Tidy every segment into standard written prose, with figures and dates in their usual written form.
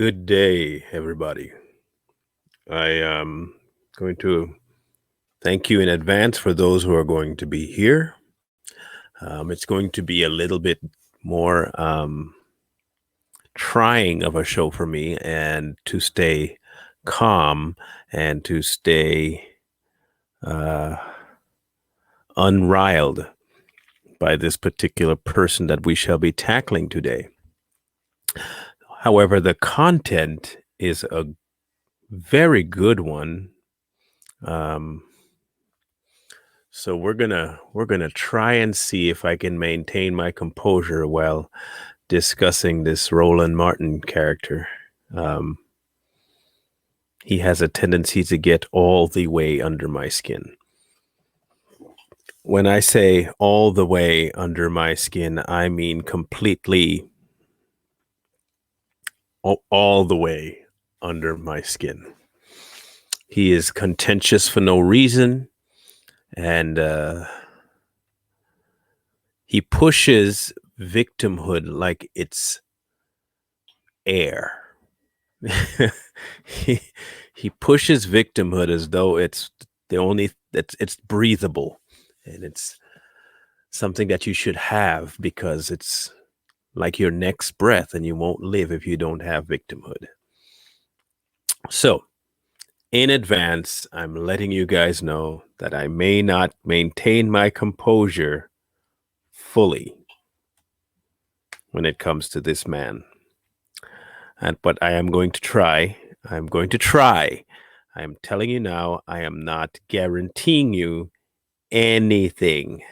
Good day, everybody. I am going to thank you in advance for those who are going to be here. It's going to be a little bit more trying of a show for me, and to stay calm and to stay uh, unriled by this particular person that we shall be tackling today. However, the content is a very good one. So we're gonna try and see if I can maintain my composure while discussing this Roland Martin character. Um, he has a tendency to get all the way under my skin. When I say all the way under my skin, I mean completely all the way under my skin. He is contentious for no reason, and he pushes victimhood like it's air. he he pushes victimhood as though it's the only it's breathable, and it's something that you should have because it's like your next breath, and you won't live if you don't have victimhood. So in advance, I'm letting you guys know that I may not maintain my composure fully when it comes to this man. But I am going to try. I'm going to try. I'm telling you now, I am not guaranteeing you anything.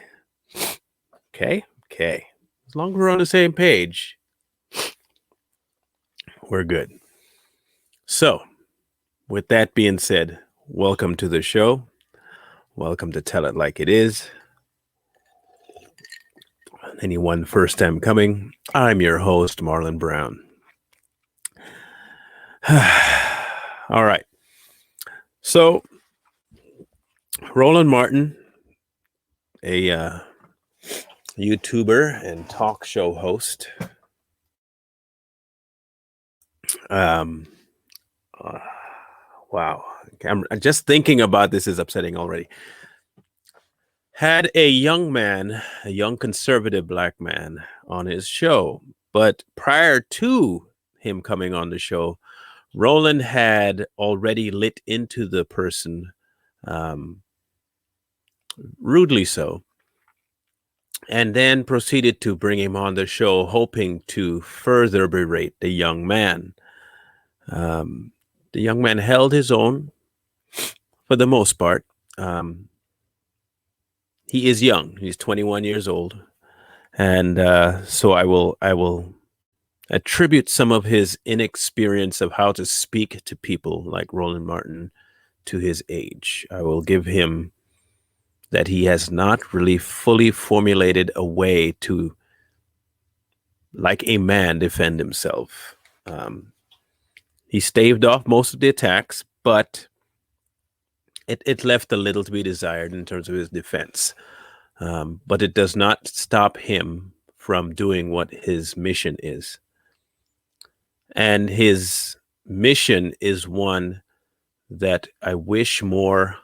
Okay? Okay. As long as we're on the same page, we're good. So, with that being said, welcome to the show. Welcome to Tell It Like It Is. Anyone first time coming, I'm your host, Marlon Brown. All right. So, Roland Martin, a YouTuber and talk show host. Um, wow. I'm just thinking about this is upsetting already. Had a young conservative black man on his show. But prior to him coming on the show, Roland had already lit into the person, rudely so, and then proceeded to bring him on the show, hoping to further berate the young man. The young man held his own for the most part. He is young; he's 21 years old, and so I will attribute some of his inexperience of how to speak to people like Roland Martin to his age. I will give him that he has not really fully formulated a way to, like a man, defend himself. He staved off most of the attacks, but it left a little to be desired in terms of his defense. But it does not stop him from doing what his mission is. And his mission is one that I wish more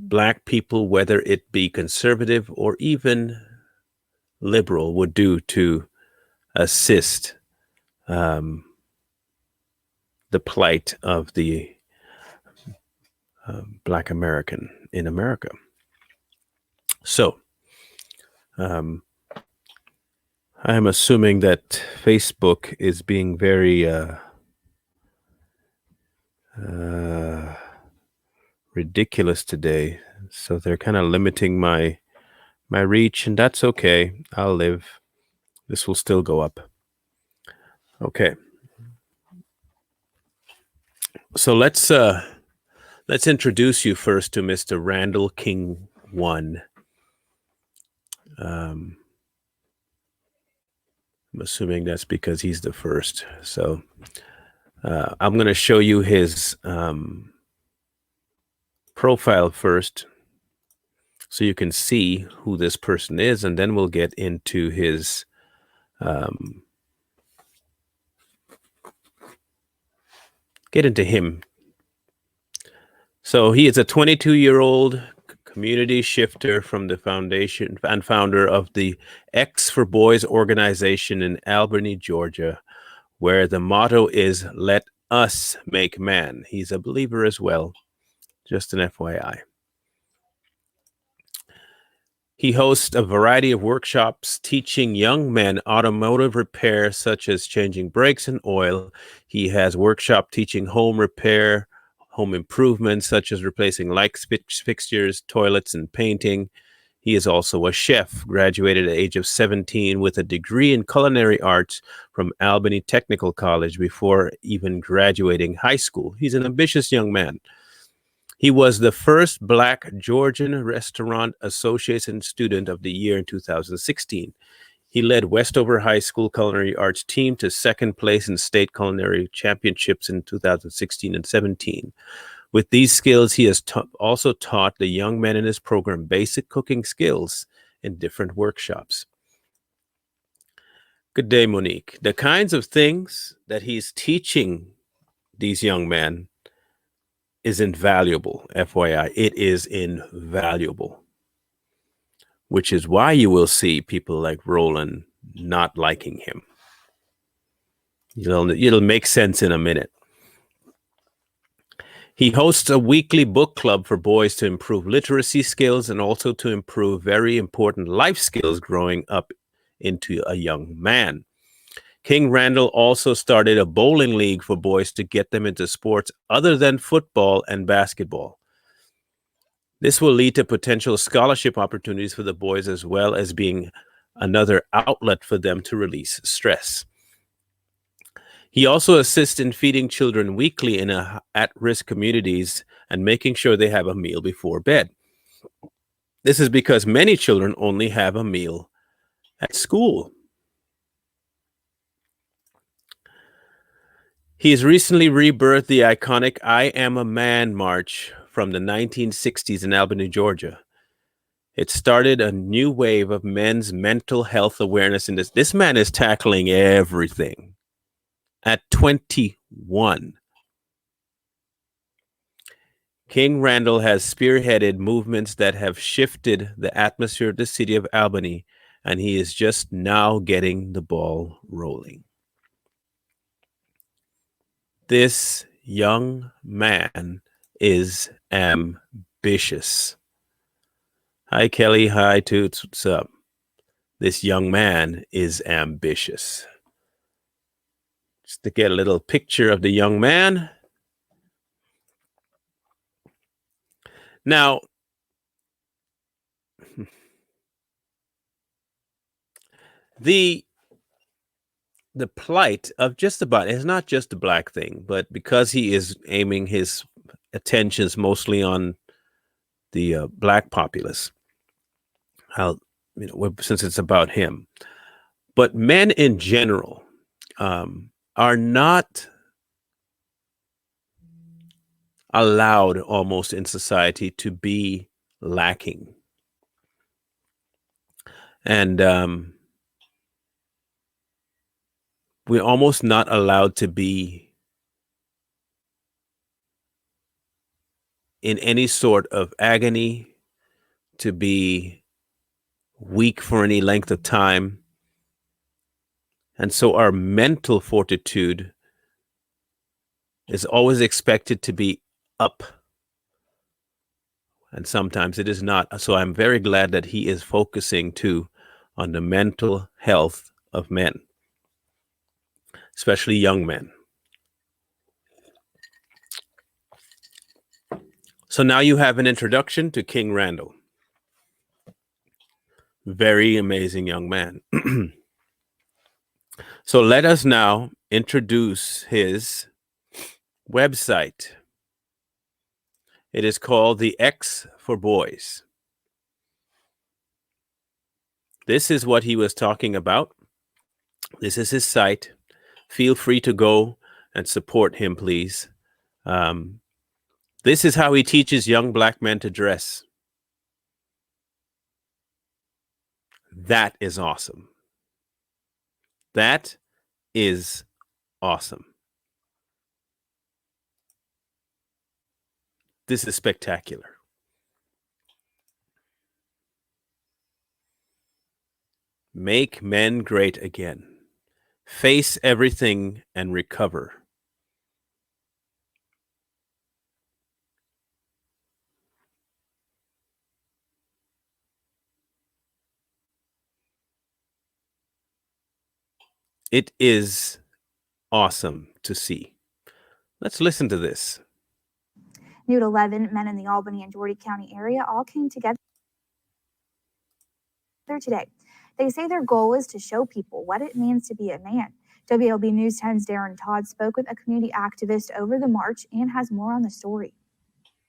Black people, whether it be conservative or even liberal, would do to assist the plight of the Black American in America. So, I am assuming that Facebook is being very ridiculous today, so they're kind of limiting my reach, and that's okay. I'll live. This will still go up. Okay. So let's introduce you first to Mr. Randall King One. I'm assuming that's because he's the first. So I'm going to show you his profile first, so you can see who this person is, and then we'll get into his get into him. So he is a 22-year-old community shifter from the foundation and founder of the X for Boys organization in Albany, Georgia, where the motto is "Let us make man." He's a believer as well, just an FYI. He hosts a variety of workshops teaching young men automotive repair, such as changing brakes and oil. He has workshop teaching home repair, home improvements, such as replacing light fixtures, toilets, and painting. He is also a chef, graduated at the age of 17 with a degree in culinary arts from Albany Technical College before even graduating high school. He's an ambitious young man. He was the first Black Georgian Restaurant Association Student of the Year in 2016. He led Westover High School Culinary Arts team to second place in state culinary championships in 2016 and 17. With these skills, he has also taught the young men in his program basic cooking skills in different workshops. Good day, Monique. The kinds of things that he's teaching these young men is invaluable, FYI. It is invaluable, which is why you will see people like Roland not liking him. It'll make sense in a minute. He hosts a weekly book club for boys to improve literacy skills and also to improve very important life skills growing up into a young man. King Randall also started a bowling league for boys to get them into sports other than football and basketball. This will lead to potential scholarship opportunities for the boys, as well as being another outlet for them to release stress. He also assists in feeding children weekly in at-risk communities and making sure they have a meal before bed. This is because many children only have a meal at school. He has recently rebirthed the iconic I Am a Man march from the 1960s in Albany, Georgia. It started a new wave of men's mental health awareness in this. This man is tackling everything. At 21, King Randall has spearheaded movements that have shifted the atmosphere of the city of Albany, and he is just now getting the ball rolling. This young man is ambitious. Hi, Kelly. Hi, Toots. What's up? This young man is ambitious. Just to get a little picture of the young man. Now, the plight of just about, it's not just a black thing, but because he is aiming his attentions mostly on the black populace, since it's about him, but men in general are not allowed almost in society to be lacking. And we're almost not allowed to be in any sort of agony, to be weak for any length of time. And so our mental fortitude is always expected to be up. And sometimes it is not. So I'm very glad that he is focusing too on the mental health of men, especially young men. So now you have an introduction to King Randall. Very amazing young man. So let us now introduce his website. It is called the X for Boys. This is what he was talking about. This is his site. Feel free to go and support him, please. This is how he teaches young black men to dress. That is awesome. That is awesome. This is spectacular. Make men great again. Face everything and recover. It is awesome to see. Let's listen to this. New at 11, men in the Albany and Dougherty County area all came together today. They say their goal is to show people what it means to be a man. WLB News 10's Darren Todd spoke with a community activist over the march and has more on the story.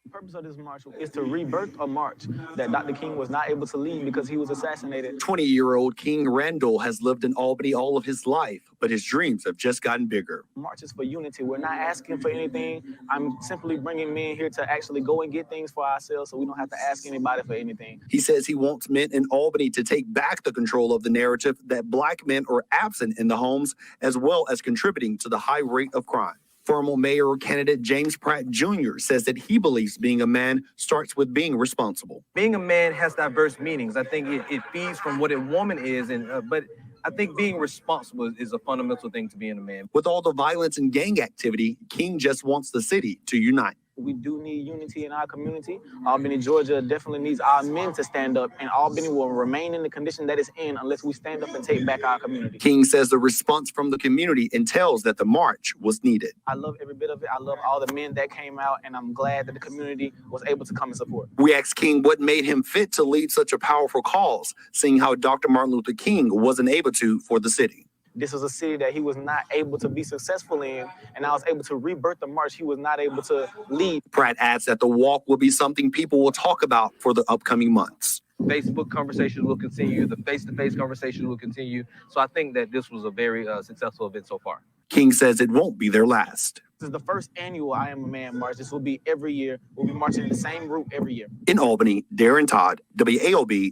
The purpose of this march is to rebirth a march that Dr. King was not able to lead because he was assassinated. 20-year-old King Randall has lived in Albany all of his life, but his dreams have just gotten bigger. March is for unity. We're not asking for anything. I'm simply bringing men here to actually go and get things for ourselves so we don't have to ask anybody for anything. He says he wants men in Albany to take back the control of the narrative that Black men are absent in the homes, as well as contributing to the high rate of crime. Former mayor candidate James Pratt Jr. says that he believes being a man starts with being responsible. Being a man has diverse meanings. I think it feeds from what a woman is, but I think being responsible is a fundamental thing to being a man. With all the violence and gang activity, King just wants the city to unite. We do need unity in our community. Albany, Georgia definitely needs our men to stand up, and Albany will remain in the condition that it's in unless we stand up and take back our community. King says the response from the community entails that the march was needed. I love every bit of it. I love all the men that came out, and I'm glad that the community was able to come and support. We asked King what made him fit to lead such a powerful cause, seeing how Dr. Martin Luther King wasn't able to for the city. This was a city that he was not able to be successful in, and I was able to rebirth the march he was not able to lead. Pratt adds that the walk will be something people will talk about for the upcoming months. Facebook conversations will continue. The face-to-face conversation will continue. So I think that this was a very successful event so far. King says it won't be their last. This is the first annual I Am a Man march. This will be every year. We'll be marching the same route every year. In Albany, Darren Todd, WALB.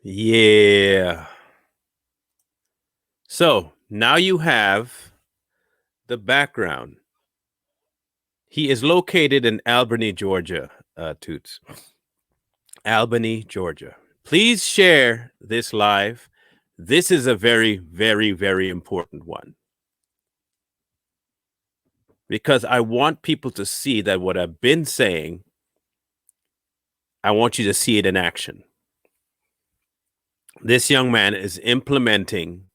Yeah. So now you have the background. He is located in Albany, Georgia, Toots. Albany, Georgia. Please share this live. This is a very, very, very important one. Because I want people to see that what I've been saying, I want you to see it in action. This young man is implementing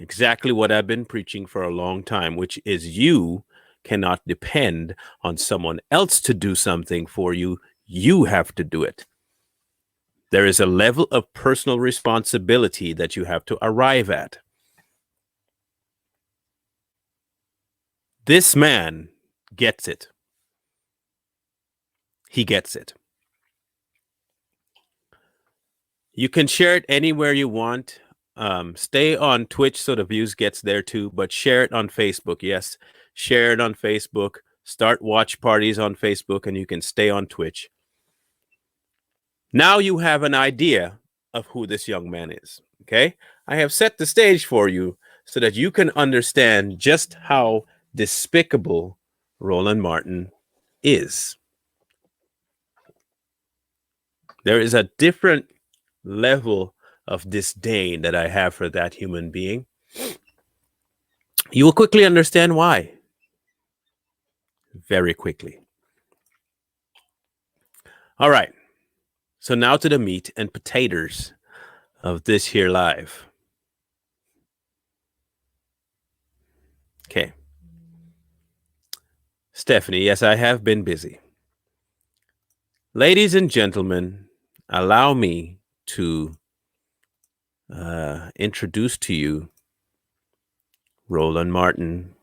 exactly what I've been preaching for a long time, which is you cannot depend on someone else to do something for you. You have to do it. There is a level of personal responsibility that you have to arrive at. This man gets it. He gets it. You can share it anywhere you want. Stay on Twitch so the views gets there too, but share it on Facebook. Yes, share it on Facebook. Start watch parties on Facebook, and you can stay on Twitch. Now you have an idea of who this young man is. Okay, I have set the stage for you so that you can understand just how despicable Roland Martin is. There is a different level of disdain that I have for that human being. You will quickly understand why. Very quickly. All right. So now to the meat and potatoes of this here live. Okay. Stephanie, yes, I have been busy. Ladies and gentlemen, allow me to introduce to you Roland Martin.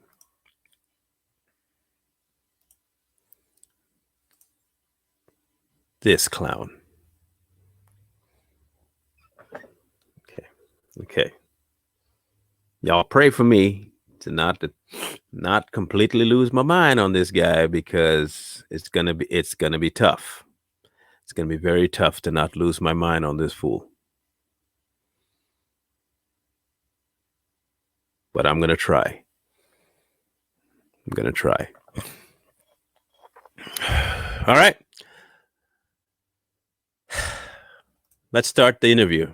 This clown. Okay. Y'all pray for me to not completely lose my mind on this guy, because it's gonna be tough. It's gonna be very tough to not lose my mind on this fool. But I'm gonna try. All right. Let's start the interview.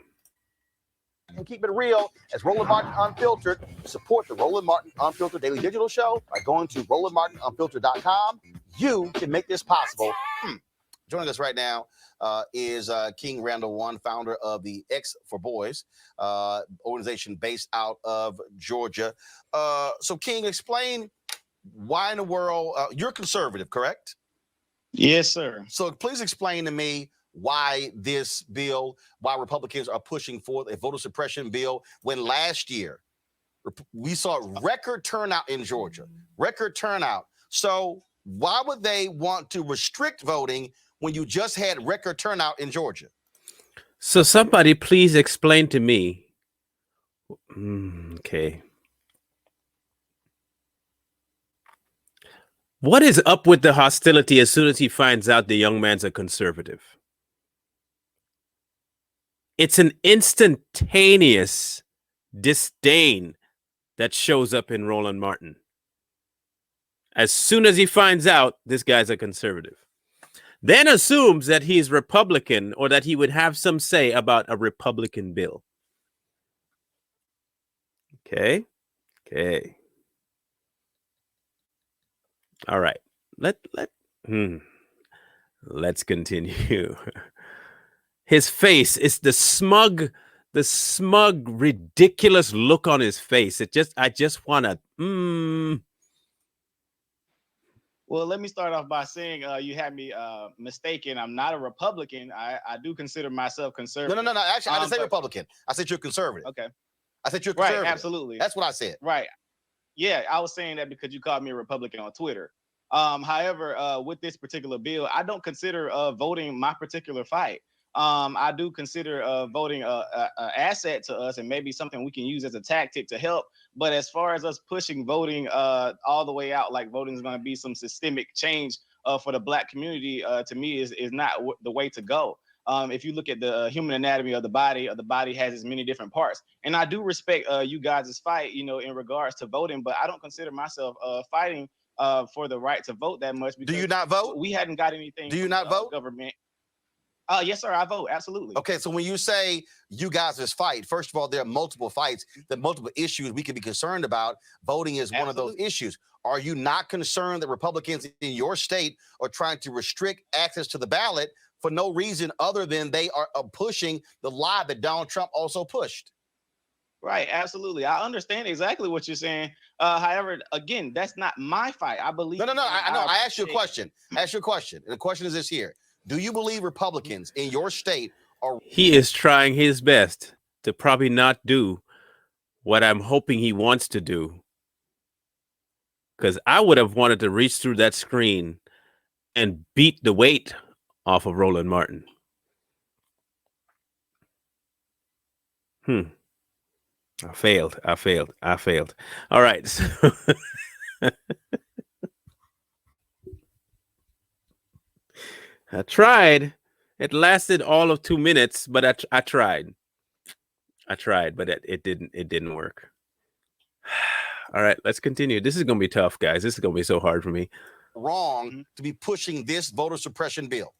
And keep it real as Roland Martin Unfiltered. Support the Roland Martin Unfiltered Daily Digital Show by going to RolandMartinUnfiltered.com. You can make this possible. Joining us right now is King Randall One, founder of the X for Boys organization based out of Georgia. So, King, explain why in the world you're conservative, correct? Yes, sir. So, please explain to me why this bill, why Republicans are pushing forth a voter suppression bill when last year we saw record turnout in Georgia, record turnout. So why would they want to restrict voting when you just had record turnout in Georgia? So somebody please explain to me. Okay. What is up with the hostility as soon as he finds out the young man's a conservative? It's an instantaneous disdain that shows up in Roland Martin. As soon as he finds out this guy's a conservative, then assumes that he's Republican or that he would have some say about a Republican bill. Okay. All right. Let's continue. His face is the smug, ridiculous look on his face. I just want to. Well, let me start off by saying you had me mistaken. I'm not a Republican. I do consider myself conservative. No. Actually, I didn't say Republican. I said you're conservative. Okay. I said you're conservative. Right, absolutely. That's what I said. Right. Yeah, I was saying that because you called me a Republican on Twitter. However, with this particular bill, I don't consider voting my particular fight. I do consider voting an asset to us and maybe something we can use as a tactic to help. But as far as us pushing voting all the way out, like voting is going to be some systemic change for the Black community, to me is not the way to go. If you look at the human anatomy of the body has its many different parts. And I do respect you guys' fight, in regards to voting, but I don't consider myself fighting for the right to vote that much. Do you not vote? We hadn't got anything. Do you not vote? Government. Yes, sir. I vote. Absolutely. Okay. So when you say you guys' fight, first of all, there are multiple fights, there are multiple issues we can be concerned about. Voting is one of those issues. Are you not concerned that Republicans in your state are trying to restrict access to the ballot for no reason other than they are pushing the lie that Donald Trump also pushed? Right, absolutely. I understand exactly what you're saying. However, again, that's not my fight. I believe. No. I know. I asked you a question. And the question is this here: do you believe Republicans in your state are? He is trying his best to probably not do what I'm hoping he wants to do. Because I would have wanted to reach through that screen and beat the weight off of Roland Martin. I failed. All right. So I tried. It lasted all of 2 minutes, but I tried. But it didn't work. All right, let's continue. This is going to be tough, guys. This is going to be so hard for me. Wrong to be pushing this voter suppression bill.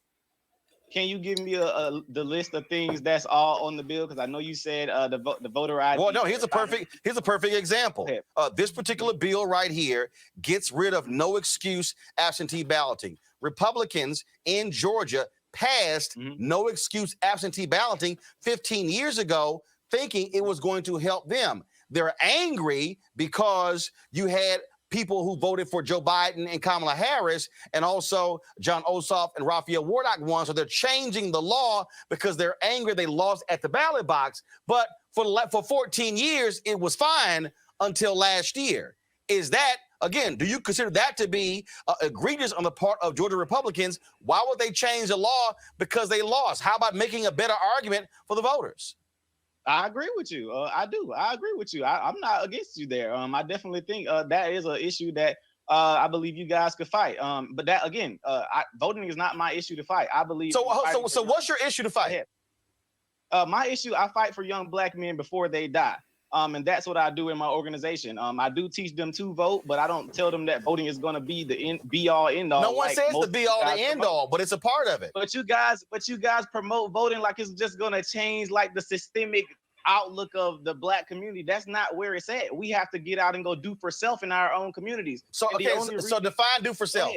Can you give me the list of things that's all on the bill? Because I know you said the voter ID. Well, no. Here's a perfect example. This particular bill right here gets rid of no excuse absentee balloting. Republicans in Georgia passed no excuse absentee balloting 15 years ago, thinking it was going to help them. They're angry because you had people who voted for Joe Biden and Kamala Harris, and also John Ossoff and Raphael Warnock won. So they're changing the law because they're angry they lost at the ballot box. But for 14 years, it was fine until last year. Is that, again, do you consider that to be egregious on the part of Georgia Republicans? Why would they change the law because they lost? How about making a better argument for the voters? I agree with you. I do. I agree with you. I'm not against you there. I definitely think that is an issue that I believe you guys could fight. But that, again, voting is not my issue to fight. I believe. So what's your issue to fight? My issue, I fight for young Black men before they die. And that's what I do in my organization. I do teach them to vote, but I don't tell them that voting is going to be the be all end all. No one says the be all, the end all, but it's a part of it. But you guys promote voting like it's just going to change like the systemic outlook of the black community. That's not where it's at. We have to get out and go do for self in our own communities. So, so define do for self.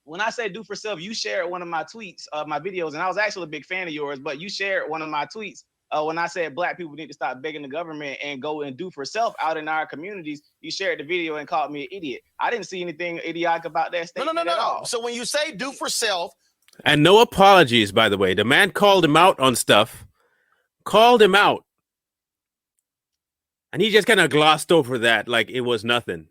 When I say do for self, you shared one of my tweets, my videos, and I was actually a big fan of yours, but you shared one of my tweets when I said black people need to stop begging the government and go and do for self out in our communities. You shared the video and called me an idiot. I didn't see anything idiotic about that statement at all. So when you say do for self. And no apologies, by the way. The man called him out on stuff, called him out. And he just kind of glossed over that like it was nothing.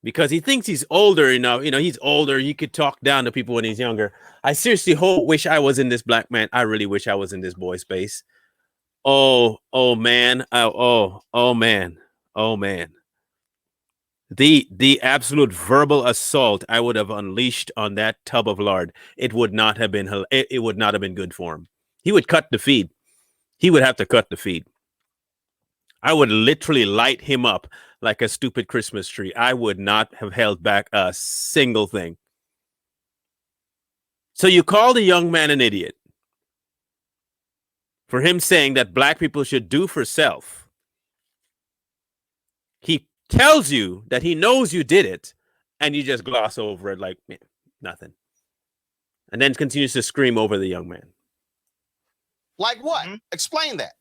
Because he thinks he's older enough. You know, he's older. He could talk down to people when he's younger. I seriously wish I was in this black man. I really wish I was in this boy space. Oh man. Oh man. The absolute verbal assault I would have unleashed on that tub of lard, it would not have been good for him. He would cut the feed. He would have to cut the feed. I would literally light him up like a stupid Christmas tree. I would not have held back a single thing. So you call the young man an idiot for him saying that black people should do for self. He tells you that he knows you did it, and you just gloss over it like nothing. And then continues to scream over the young man. Like what? Explain that.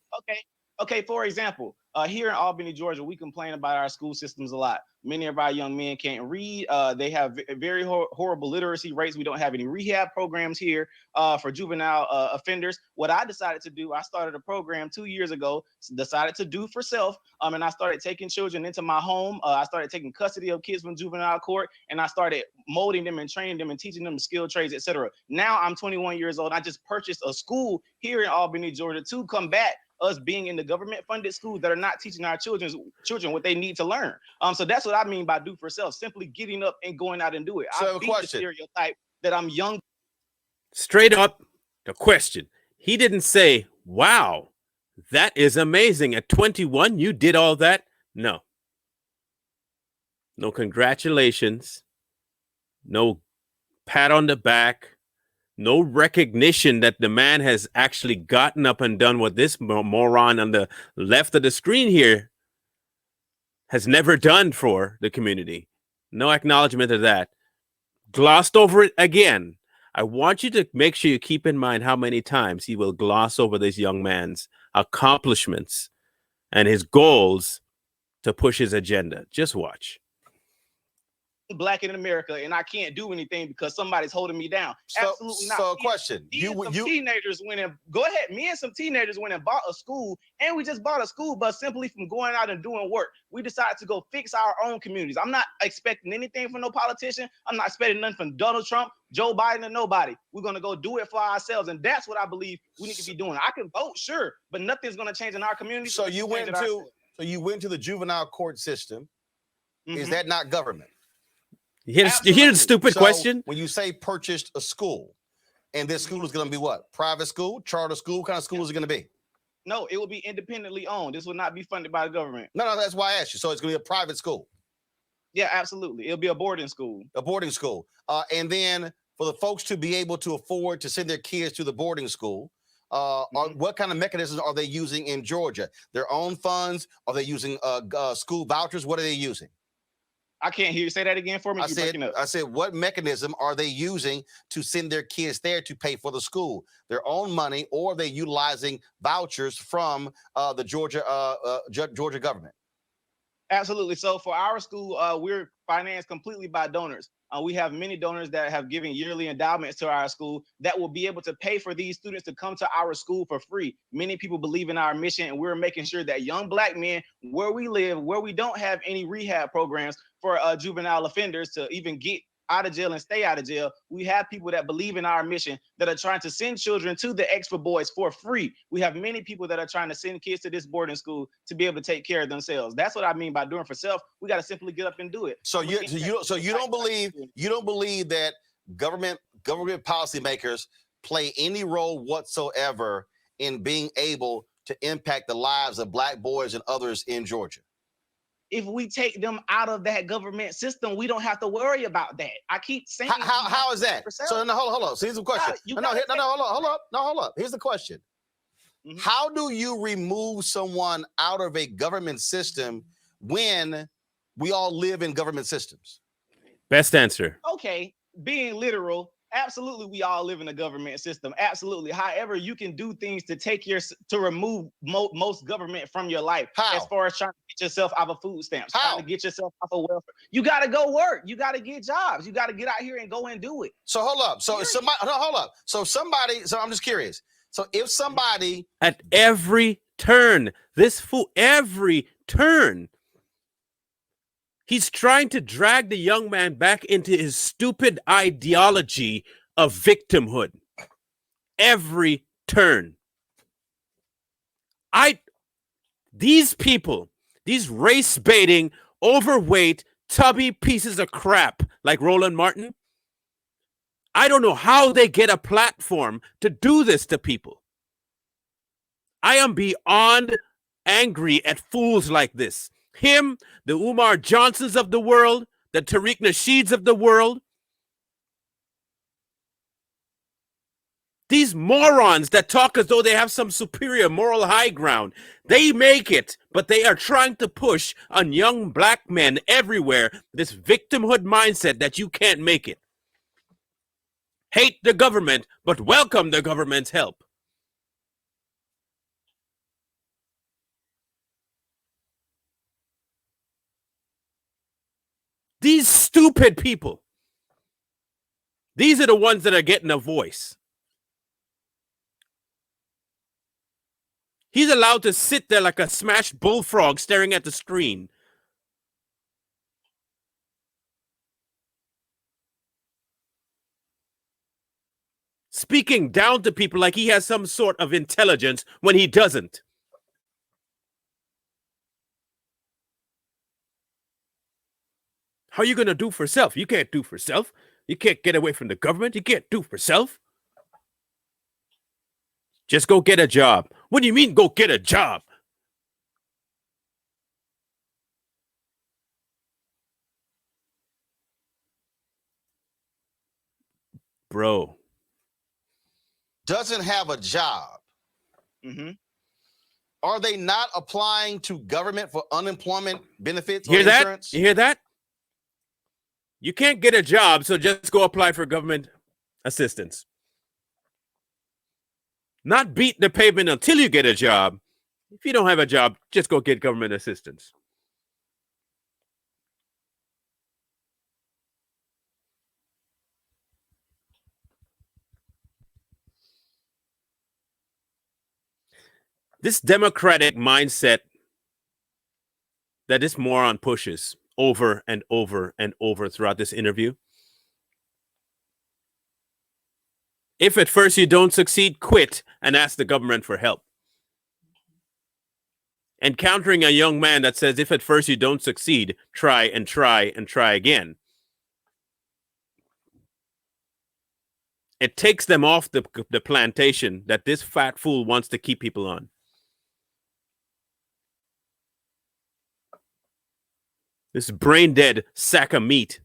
Okay, for example, here in Albany, Georgia, we complain about our school systems a lot. Many of our young men can't read. They have very horrible literacy rates. We don't have any rehab programs here for juvenile offenders. What I decided to do, I started a program 2 years ago, decided to do for self, and I started taking children into my home. I started taking custody of kids from juvenile court, and I started molding them and training them and teaching them skilled trades, etc. Now I'm 21 years old. I just purchased a school here in Albany, Georgia to combat us being in the government-funded schools that are not teaching our children what they need to learn. So that's what I mean by do for self, simply getting up and going out and do it. So I beat the stereotype that I'm young. Straight up, the question. He didn't say, wow, that is amazing. At 21, you did all that? No. No congratulations. No pat on the back. No recognition that the man has actually gotten up and done what this moron on the left of the screen here has never done for the community. No acknowledgement of that. Glossed over it again. I want you to make sure you keep in mind how many times he will gloss over this young man's accomplishments and his goals to push his agenda. Just watch. Black in America, and I can't do anything because somebody's holding me down. Absolutely not. So a question. Teenagers went and go ahead. Me and some teenagers went and bought a school, and we just bought a school bus simply from going out and doing work. We decided to go fix our own communities. I'm not expecting anything from no politician. I'm not expecting nothing from Donald Trump, Joe Biden, or nobody. We're gonna go do it for ourselves, and that's what I believe we need to be doing. I can vote, sure, but nothing's gonna change in our community. So you went to the juvenile court system. Is that not government? You hear the stupid question? When you say purchased a school, and this school is going to be what? Private school, charter school? What kind of school is it going to be? No, it will be independently owned. This will not be funded by the government. No, that's why I asked you. So it's going to be a private school? Yeah, absolutely. It'll be a boarding school. A boarding school. And then for the folks to be able to afford to send their kids to the boarding school, what kind of mechanisms are they using in Georgia? Their own funds? Are they using school vouchers? What are they using? I can't hear you. Say that again for me. I said, what mechanism are they using to send their kids there to pay for the school? Their own money, or are they utilizing vouchers from the Georgia government? Absolutely. So for our school, we're financed completely by donors. We have many donors that have given yearly endowments to our school that will be able to pay for these students to come to our school for free. Many people believe in our mission, and we're making sure that young black men, where we live, where we don't have any rehab programs for juvenile offenders to even get out of jail and stay out of jail, we have people that believe in our mission that are trying to send children to the Extra Boys for free. We have many people that are trying to send kids to this boarding school to be able to take care of themselves. That's what I mean by doing for self. We got to simply get up and do it. So you don't believe that government policymakers play any role whatsoever in being able to impact the lives of Black boys and others in Georgia? If we take them out of that government system, we don't have to worry about that. I keep saying, how is that? So no, hold on. So here's the question. Hold up. Here's the question. Mm-hmm. How do you remove someone out of a government system when we all live in government systems? Best answer. Okay, being literal, absolutely, we all live in a government system. Absolutely. However, you can do things to remove most government from your life. How? As far as trying to get yourself off of food stamps, How? trying to get yourself off of welfare. You got to go work. You got to get jobs. You got to get out here and go and do it. So hold up. So I'm just curious. So if somebody at every turn, this fool, every turn, he's trying to drag the young man back into his stupid ideology of victimhood. Every turn. These people, these race-baiting, overweight, tubby pieces of crap like Roland Martin, I don't know how they get a platform to do this to people. I am beyond angry at fools like this. Him, the Umar Johnsons of the world, the Tariq Nasheeds of the world. These morons that talk as though they have some superior moral high ground. They make it, but they are trying to push on young Black men everywhere this victimhood mindset that you can't make it. Hate the government, but welcome the government's help. These stupid people, these are the ones that are getting a voice. He's allowed to sit there like a smashed bullfrog staring at the screen. Speaking down to people like he has some sort of intelligence when he doesn't. How are you going to do for self? You can't do for self. You can't get away from the government. You can't do for self. Just go get a job. What do you mean go get a job? Bro. Doesn't have a job. Mm-hmm. Are they not applying to government for unemployment benefits or insurance? You hear that? You can't get a job, so just go apply for government assistance. Not beat the pavement until you get a job. If you don't have a job, just go get government assistance. This democratic mindset that this moron pushes over and over and over throughout this interview. If at first you don't succeed, quit and ask the government for help. Encountering a young man that says, if at first you don't succeed, try and try and try again. It takes them off the plantation that this fat fool wants to keep people on. This brain dead sack of meat.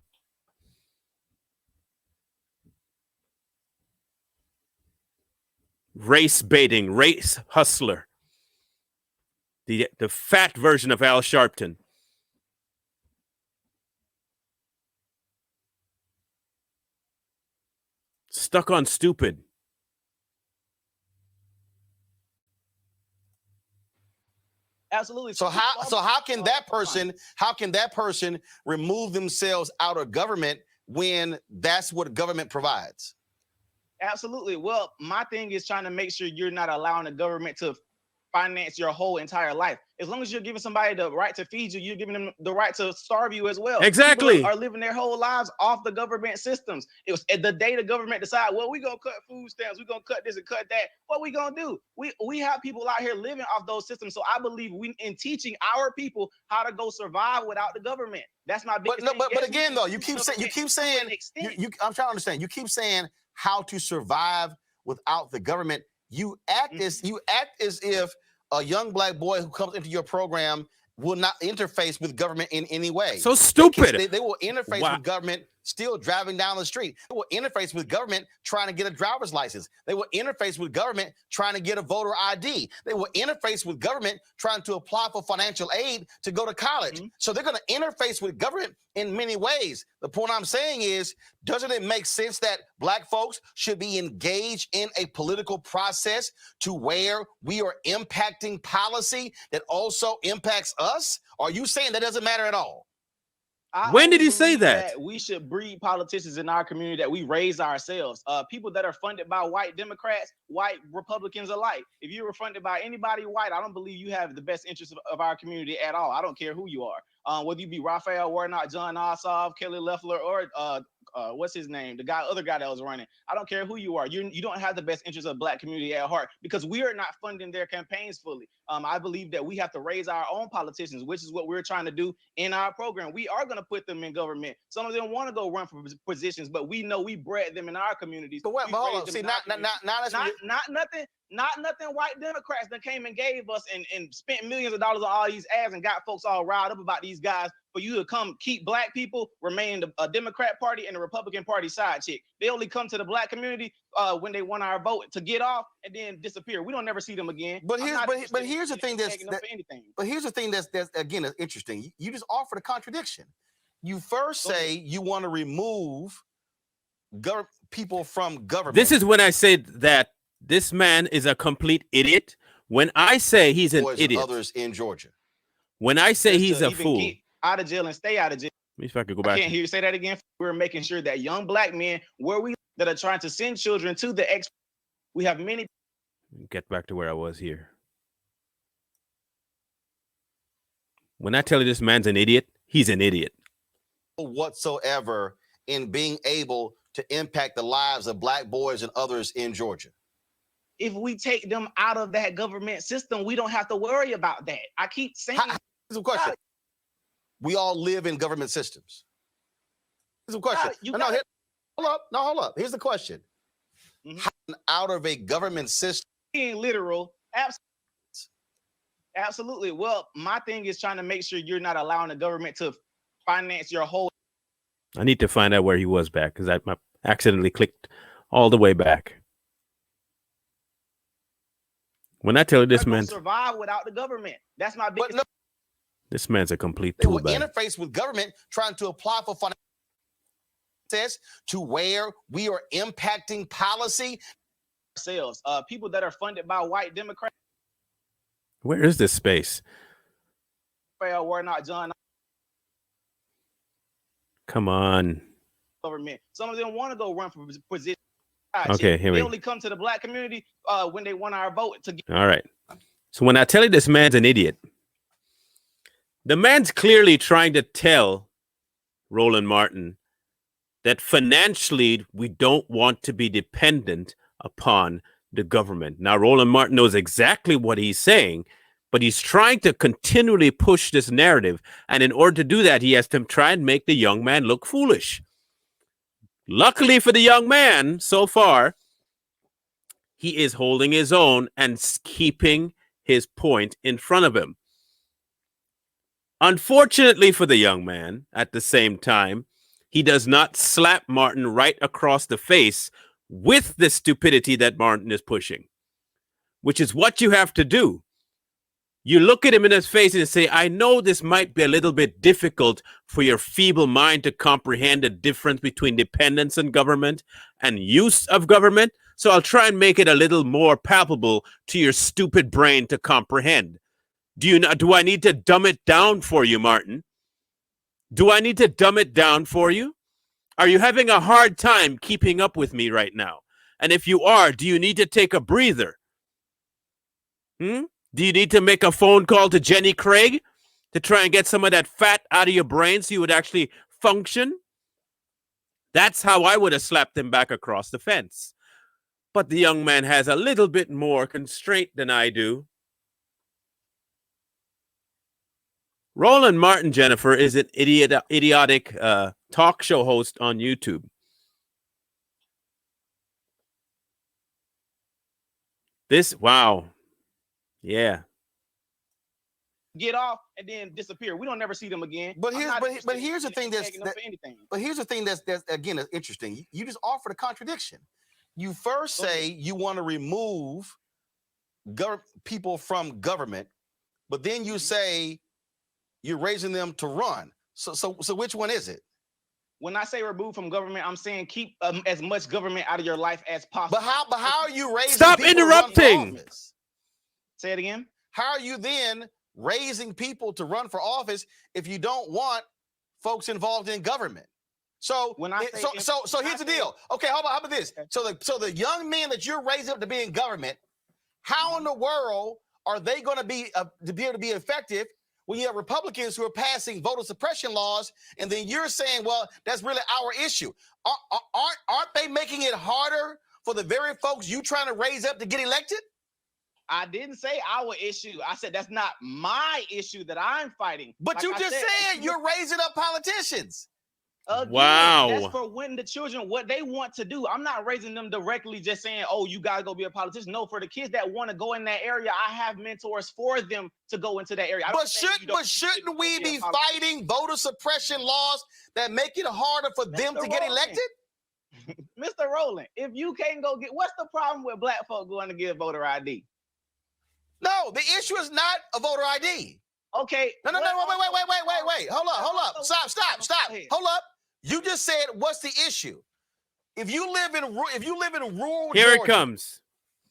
Race baiting, race hustler. The fat version of Al Sharpton. Stuck on stupid. Absolutely. So how can that person remove themselves out of government when that's what government provides? Absolutely. Well, my thing is trying to make sure you're not allowing the government to finance your whole entire life. As long as you're giving somebody the right to feed you, you're giving them the right to starve you as well. Exactly. People are living their whole lives off the government systems. It was the day the government decide, well, we're gonna cut food stamps, we're gonna cut this and cut that. What we gonna do? We have people out here living off those systems. So I believe we in teaching our people how to go survive without the government. That's my biggest thing. But again, though, you keep saying I'm trying to understand. You keep saying how to survive without the government. You act as if a young black boy who comes into your program will not interface with government in any way. So stupid. They will interface with government still driving down the street. They will interface with government trying to get a driver's license. They will interface with government trying to get a voter ID. They will interface with government trying to apply for financial aid to go to college. So they're going to interface with government in many ways. The point I'm saying is, doesn't it make sense that black folks should be engaged in a political process to where we are impacting policy that also impacts us? Or are you saying that doesn't matter at all? When did he say that? We should breed politicians in our community that we raise ourselves. People that are funded by white Democrats, white Republicans alike. If you were funded by anybody white, I don't believe you have the best interest of our community at all. I don't care who you are. Whether you be Raphael Warnock, John Ossoff, Kelly Loeffler, or what's his name? The other guy that was running. I don't care who you are. You don't have the best interest of the black community at heart because we are not funding their campaigns fully. I believe that we have to raise our own politicians, which is what we're trying to do in our program. We are going to put them in government. Some of them want to go run for positions, but we know we bred them in our communities. But what? Hold on. See, not nothing white Democrats that came and gave us and spent millions of dollars on all these ads and got folks all riled up about these guys for you to come keep black people remain a Democrat Party and the Republican Party side chick. They only come to the black community when they want our vote to get off and then disappear. We don't never see them again. But here's the thing that's again is interesting. You just offered a contradiction. You first say you want to remove people from government. This is when I say that this man is a complete idiot. When I say he's an idiot. Others in Georgia. When I say he's a fool. Out of jail and stay out of jail. Let me see if I could go back. I can't hear you say that again. We're making sure that young black men that are trying to send children to the we have many. Get back to where I was here. When I tell you this man's an idiot, he's an idiot. Whatsoever in being able to impact the lives of black boys and others in Georgia. If we take them out of that government system, we don't have to worry about that. I keep saying. Here's a question. We all live in government systems. Here's a question. Hold up. Here's the question. Out of a government system. Being literal, absolutely. Well, my thing is trying to make sure you're not allowing the government to finance your whole. I need to find out where he was back because I accidentally clicked all the way back. When I tell you this man survive without the government, that's my biggest. This man's a complete tool bag. Interface with government trying to apply for financial to where we are impacting policy. Sales, people that are funded by white Democrats. Where is this space? Warnock, John. Come on. Government. Some of them want to go run for positions. Okay, here we go. They only come to the black community when they want our vote to get. All right. So when I tell you this man's an idiot, the man's clearly trying to tell Roland Martin that financially we don't want to be dependent upon the government. Now, Roland Martin knows exactly what he's saying, but he's trying to continually push this narrative. And in order to do that, he has to try and make the young man look foolish. Luckily for the young man, so far, he is holding his own and keeping his point in front of him. Unfortunately for the young man, at the same time, he does not slap Martin right across the face with the stupidity that Martin is pushing, which is what you have to do. You look at him in his face and say, I know this might be a little bit difficult for your feeble mind to comprehend the difference between dependence on government and use of government. So I'll try and make it a little more palpable to your stupid brain to comprehend. Do I need to dumb it down for you, Martin? Do I need to dumb it down for you? Are you having a hard time keeping up with me right now? And if you are, do you need to take a breather? Do you need to make a phone call to Jenny Craig to try and get some of that fat out of your brain so you would actually function? That's how I would have slapped him back across the fence. But the young man has a little bit more constraint than I do. Roland Martin, Jennifer, is an idiotic talk show host on YouTube. Wow. Yeah. get off, and then disappear. We don't never see them again. But here's the thing that's again that's interesting. You just offered a contradiction. You first say you want to remove people from government, but then you say you're raising them to run. So which one is it? When I say remove from government, I'm saying keep as much government out of your life as possible. But how are you raising? Stop people interrupting. To run for office? Say it again. How are you then raising people to run for office if you don't want folks involved in government? So when I say so here's the deal. Okay, how about this? Okay. So the young men that you're raising up to be in government, how in the world are they going to be able to be effective when you have Republicans who are passing voter suppression laws, and then you're saying, well, that's really our issue? Aren't they making it harder for the very folks you trying to raise up to get elected? I didn't say our issue. I said that's not my issue that I'm fighting. But like you just said you're raising up politicians. Again, wow. That's for when the children, what they want to do. I'm not raising them directly just saying, oh, you got to go be a politician. No, for the kids that want to go in that area, I have mentors for them to go into that area. But shouldn't we be fighting voter suppression laws that make it harder for them to get elected? Mr. Roland, if you can't go get, what's the problem with black folk going to get voter ID? No, the issue is not a voter ID. Okay. No, wait. Hold up. Stop. Hold up. You just said, what's the issue? If you live in rural Here Georgia, it comes.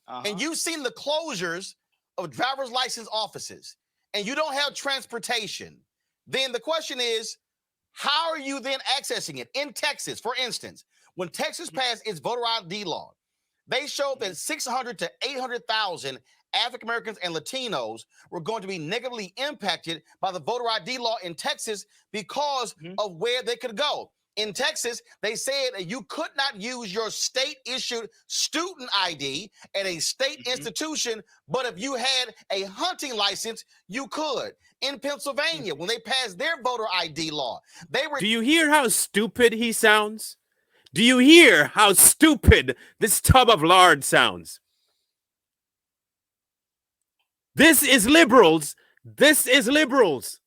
And you've seen the closures of driver's license offices, and you don't have transportation, then the question is, how are you then accessing it? In Texas, for instance, when Texas passed its voter ID law, they showed that 600 to 800,000 African Americans and Latinos were going to be negatively impacted by the voter ID law in Texas because of where they could go. In Texas, they said that you could not use your state-issued student ID at a state institution, but if you had a hunting license, you could. In Pennsylvania, when they passed their voter ID law, they were... Do you hear how stupid he sounds? Do you hear how stupid this tub of lard sounds? This is liberals. This is liberals.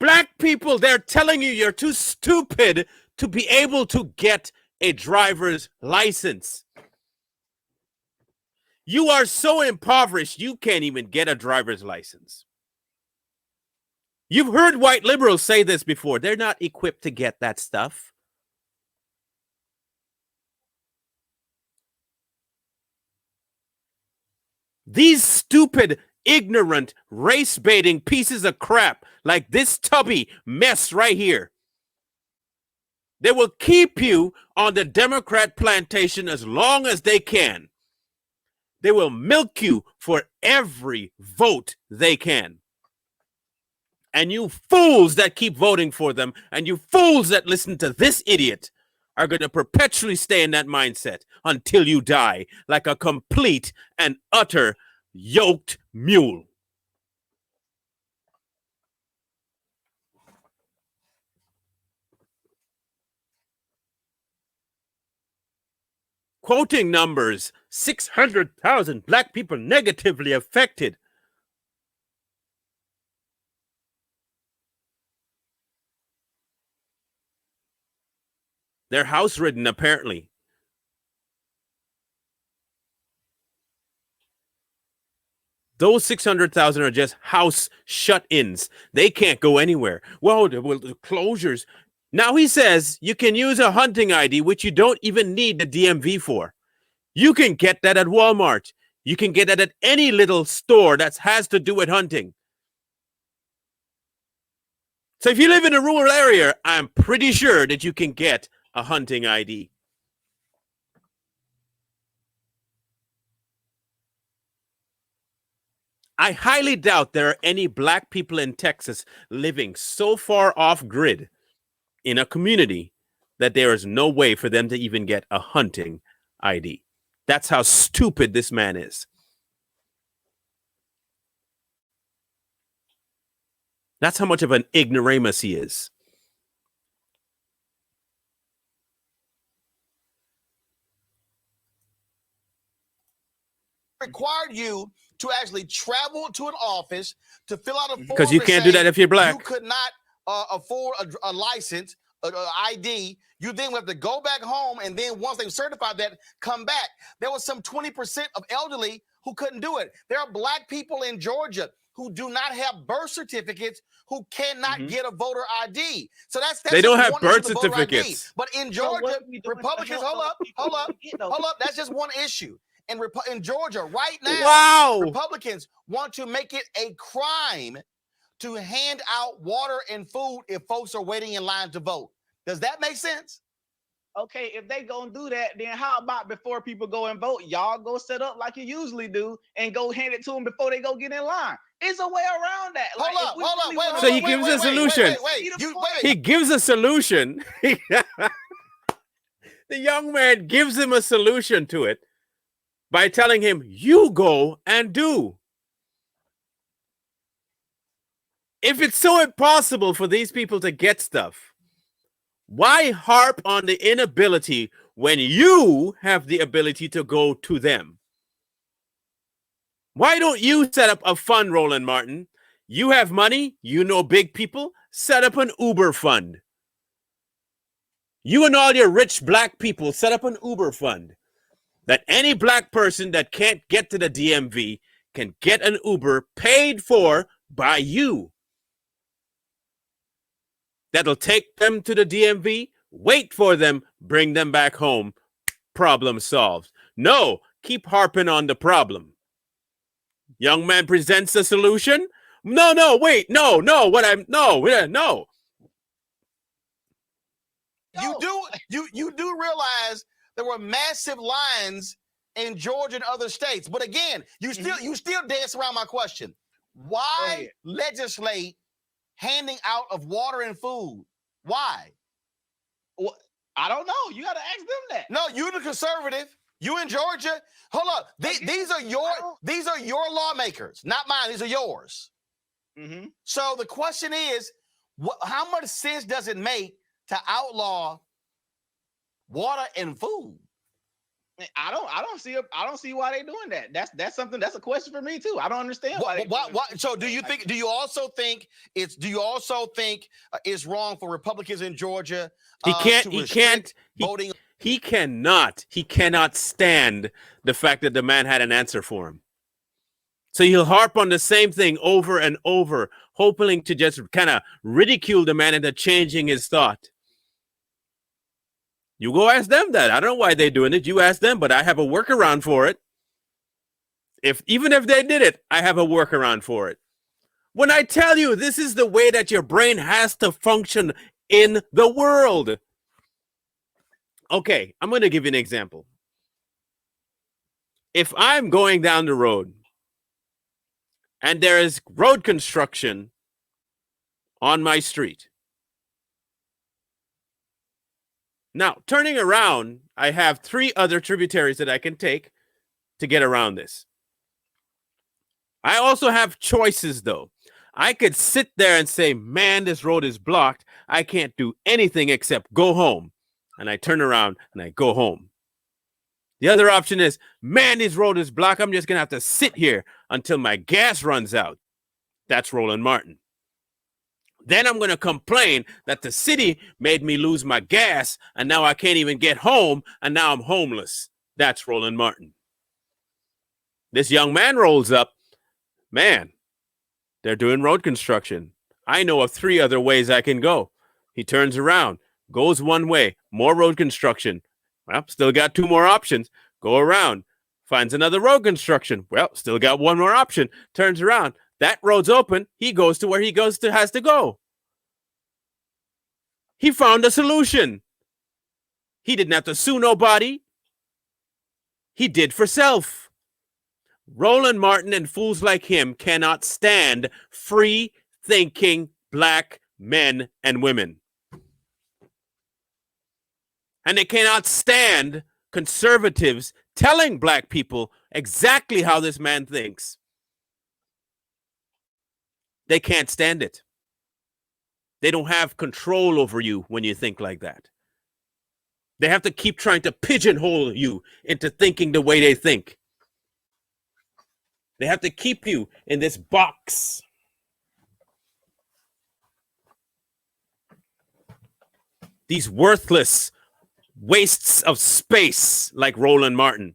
Black people, they're telling you you're too stupid to be able to get a driver's license. You are so impoverished, you can't even get a driver's license. You've heard white liberals say this before. They're not equipped to get that stuff. These stupid, ignorant, race-baiting pieces of crap like this tubby mess right here, they will keep you on the Democrat plantation as long as they can. They will milk you for every vote they can. And you fools that keep voting for them, and you fools that listen to this idiot, are going to perpetually stay in that mindset until you die like a complete and utter yoked mule. Quoting numbers, 600,000 black people negatively affected. They're house-ridden, apparently. Those 600,000 are just house shut-ins. They can't go anywhere. Well, the closures. Now he says you can use a hunting ID, which you don't even need the DMV for. You can get that at Walmart. You can get that at any little store that has to do with hunting. So if you live in a rural area, I'm pretty sure that you can get a hunting ID. I highly doubt there are any black people in Texas living so far off grid in a community that there is no way for them to even get a hunting ID. That's how stupid this man is. That's how much of an ignoramus he is. required you to actually travel to an office to fill out a form. Because you can't do that if you're black. You could not afford a license, a ID. You then have to go back home, and then once they've certified that, come back. There was some 20% of elderly who couldn't do it. There are black people in Georgia who do not have birth certificates, who cannot get a voter ID. So that's they don't just have one birth issue, the voter ID. certificates. But in Georgia, Republicans, hold up. That's just one issue. In Georgia right now, Wow. Republicans want to make it a crime to hand out water and food if folks are waiting in line to vote. Does that make sense? Okay, if they gonna do that, then how about before people go and vote, y'all go set up like you usually do and go hand it to them before they go get in line? It's a way around that. Hold up, wait. So he gives a solution. He gives a solution. The young man gives him a solution to it by telling him, you go and do. If it's so impossible for these people to get stuff, why harp on the inability when you have the ability to go to them? Why don't you set up a fund, Roland Martin? You have money, you know big people, set up an Uber fund. You and all your rich black people set up an Uber fund that any black person that can't get to the DMV can get an Uber paid for by you. That'll take them to the DMV, wait for them, bring them back home. Problem solved. No, keep harping on the problem. Young man presents a solution. No. You do realize there were massive lines in Georgia and other states, but again, you still dance around my question. Why legislate handing out of water and food? Why? Well, I don't know. You got to ask them that. No, you the conservative. You in Georgia. Hold up. These are your lawmakers, not mine. These are yours. So the question is, how much sense does it make to outlaw water and food? I don't see why they're doing that. That's something. That's a question for me too. I don't understand why. So do you also think it's wrong for Republicans in Georgia? He cannot stand the fact that the man had an answer for him. So he'll harp on the same thing over and over, hoping to just kind of ridicule the man into changing his thought. You go ask them that. I don't know why they're doing it. You ask them, but I have a workaround for it. Even if they did it, I have a workaround for it. When I tell you this is the way that your brain has to function in the world. Okay, I'm going to give you an example. If I'm going down the road and there is road construction on my street, now, turning around, I have 3 other tributaries that I can take to get around this. I also have choices, though. I could sit there and say, man, this road is blocked. I can't do anything except go home. And I turn around and I go home. The other option is, man, this road is blocked. I'm just going to have to sit here until my gas runs out. That's Roland Martin. Then I'm going to complain that the city made me lose my gas and now I can't even get home and now I'm homeless. That's Roland Martin. This young man rolls up. Man, they're doing road construction. I know of 3 other ways I can go. He turns around, goes one way, more road construction. Well, still got 2 more options. Go around, finds another road construction. Well, still got 1 more option. Turns around. That road's open. He goes to where he has to go. He found a solution. He didn't have to sue nobody. He did for self. Roland Martin and fools like him cannot stand free-thinking black men and women. And they cannot stand conservatives telling black people exactly how this man thinks. They can't stand it. They don't have control over you when you think like that. They have to keep trying to pigeonhole you into thinking the way they think. They have to keep you in this box. These worthless wastes of space like Roland Martin.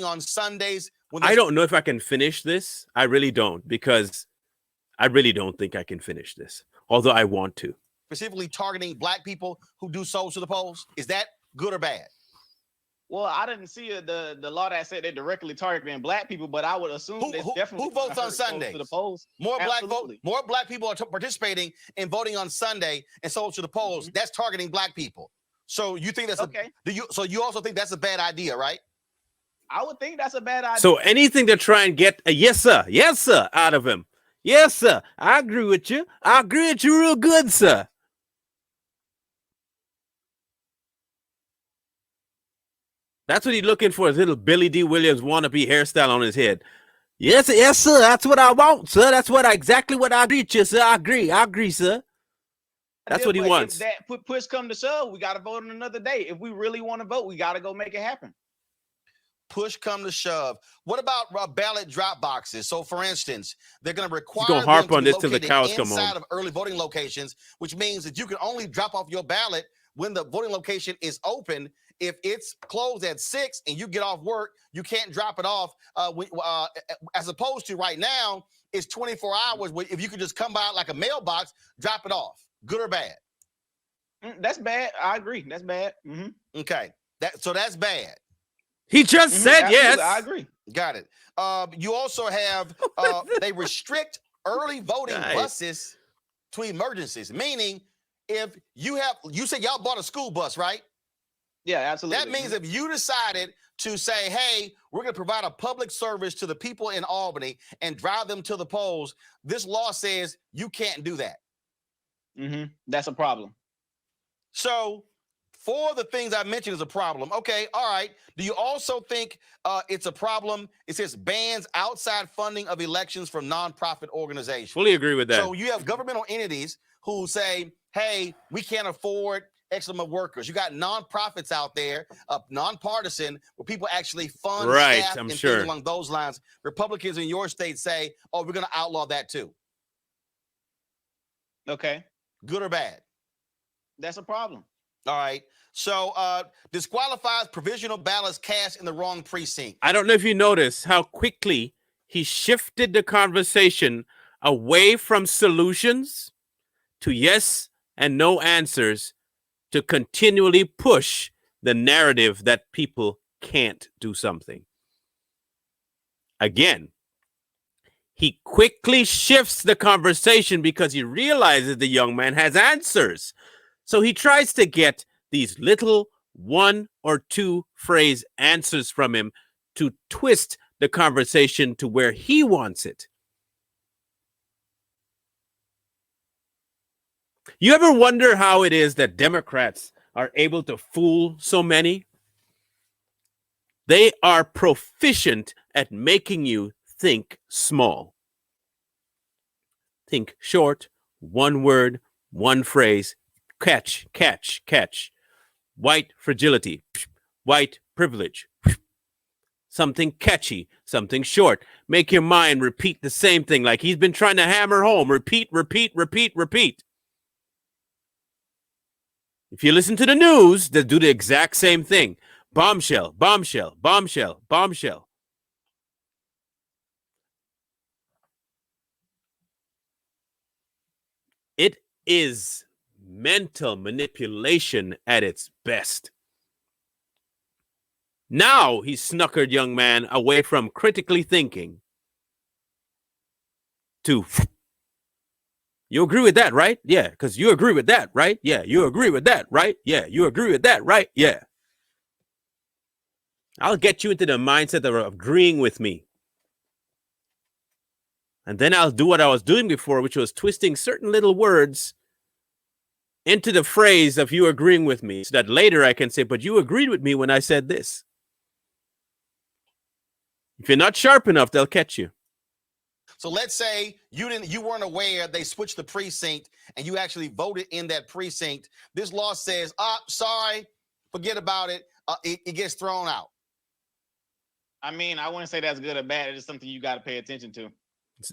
On Sundays, when I don't know if I can finish this. I really don't, because I really don't think I can finish this, although I want to. specifically targeting black people who do souls to the polls, is that good or bad? Well, I didn't see the law that said they're directly targeting black people, but I would assume who votes on Sunday? To the polls. More black people are participating in voting on Sunday and souls to the polls. Mm-hmm. That's targeting black people. So you think that's okay? So you also think that's a bad idea, right? I would think that's a bad idea. So anything to try and get a yes sir out of him. Yes sir, I agree with you. I agree with you real good, sir. That's what he's looking for, his little Billy D. Williams wannabe hairstyle on his head. Yes, sir. That's what I want, sir. That's exactly what I agree with you, sir. I agree, sir. That's what he wants. If that push come to shove, we got to vote on another day. If we really want to vote, we got to go make it happen. Push come to shove. What about ballot drop boxes? So, for instance, they're going to require them harp on this till the cows come home. Inside of early voting locations, which means that you can only drop off your ballot when the voting location is open. If it's closed at 6 and you get off work, you can't drop it off. As opposed to right now, it's 24 hours. If you could just come by like a mailbox, drop it off. Good or bad? That's bad. I agree. That's bad. Mm-hmm. Okay. So that's bad. He just said yes. I agree. Got it. You also have they restrict early voting buses to emergencies, meaning if you said y'all bought a school bus, right? Yeah, absolutely. That means if you decided to say, hey, we're going to provide a public service to the people in Albany and drive them to the polls, this law says you can't do that. That's a problem. So for the things I mentioned is a problem. Okay, all right. Do you also think it's a problem? It says bans outside funding of elections from nonprofit organizations. Fully agree with that. So you have governmental entities who say, hey, we can't afford X number of workers. You got nonprofits out there, nonpartisan, where people actually fund staff and things along those lines. Republicans in your state say, oh, we're going to outlaw that too. Okay. Good or bad? That's a problem. All right. So disqualifies provisional ballots cast in the wrong precinct. I don't know if you noticed how quickly he shifted the conversation away from solutions to yes and no answers, to continually push the narrative that people can't do something. Again, he quickly shifts the conversation because he realizes the young man has answers. So he tries to get these little 1 or 2 phrase answers from him to twist the conversation to where he wants it. You ever wonder how it is that Democrats are able to fool so many? They are proficient at making you think small. Think short, 1 word, 1 phrase, catch. White fragility, white privilege. Something catchy, something short. Make your mind repeat the same thing like he's been trying to hammer home. Repeat. If you listen to the news, they do the exact same thing. Bombshell. It is mental manipulation at its best. Now he snookered young man away from critically thinking to, you agree with that, right? Yeah, because you agree with that, right? Yeah, you agree with that, right? Yeah, you agree with that, right? Yeah. I'll get you into the mindset of agreeing with me. And then I'll do what I was doing before, which was twisting certain little words into the phrase of you agreeing with me, so that later I can say, but you agreed with me when I said this. If you're not sharp enough, they'll catch you. So let's say you weren't aware they switched the precinct and you actually voted in that precinct. This law says, sorry, forget about it. It gets thrown out. I mean, I wouldn't say that's good or bad. It's just something you got to pay attention to.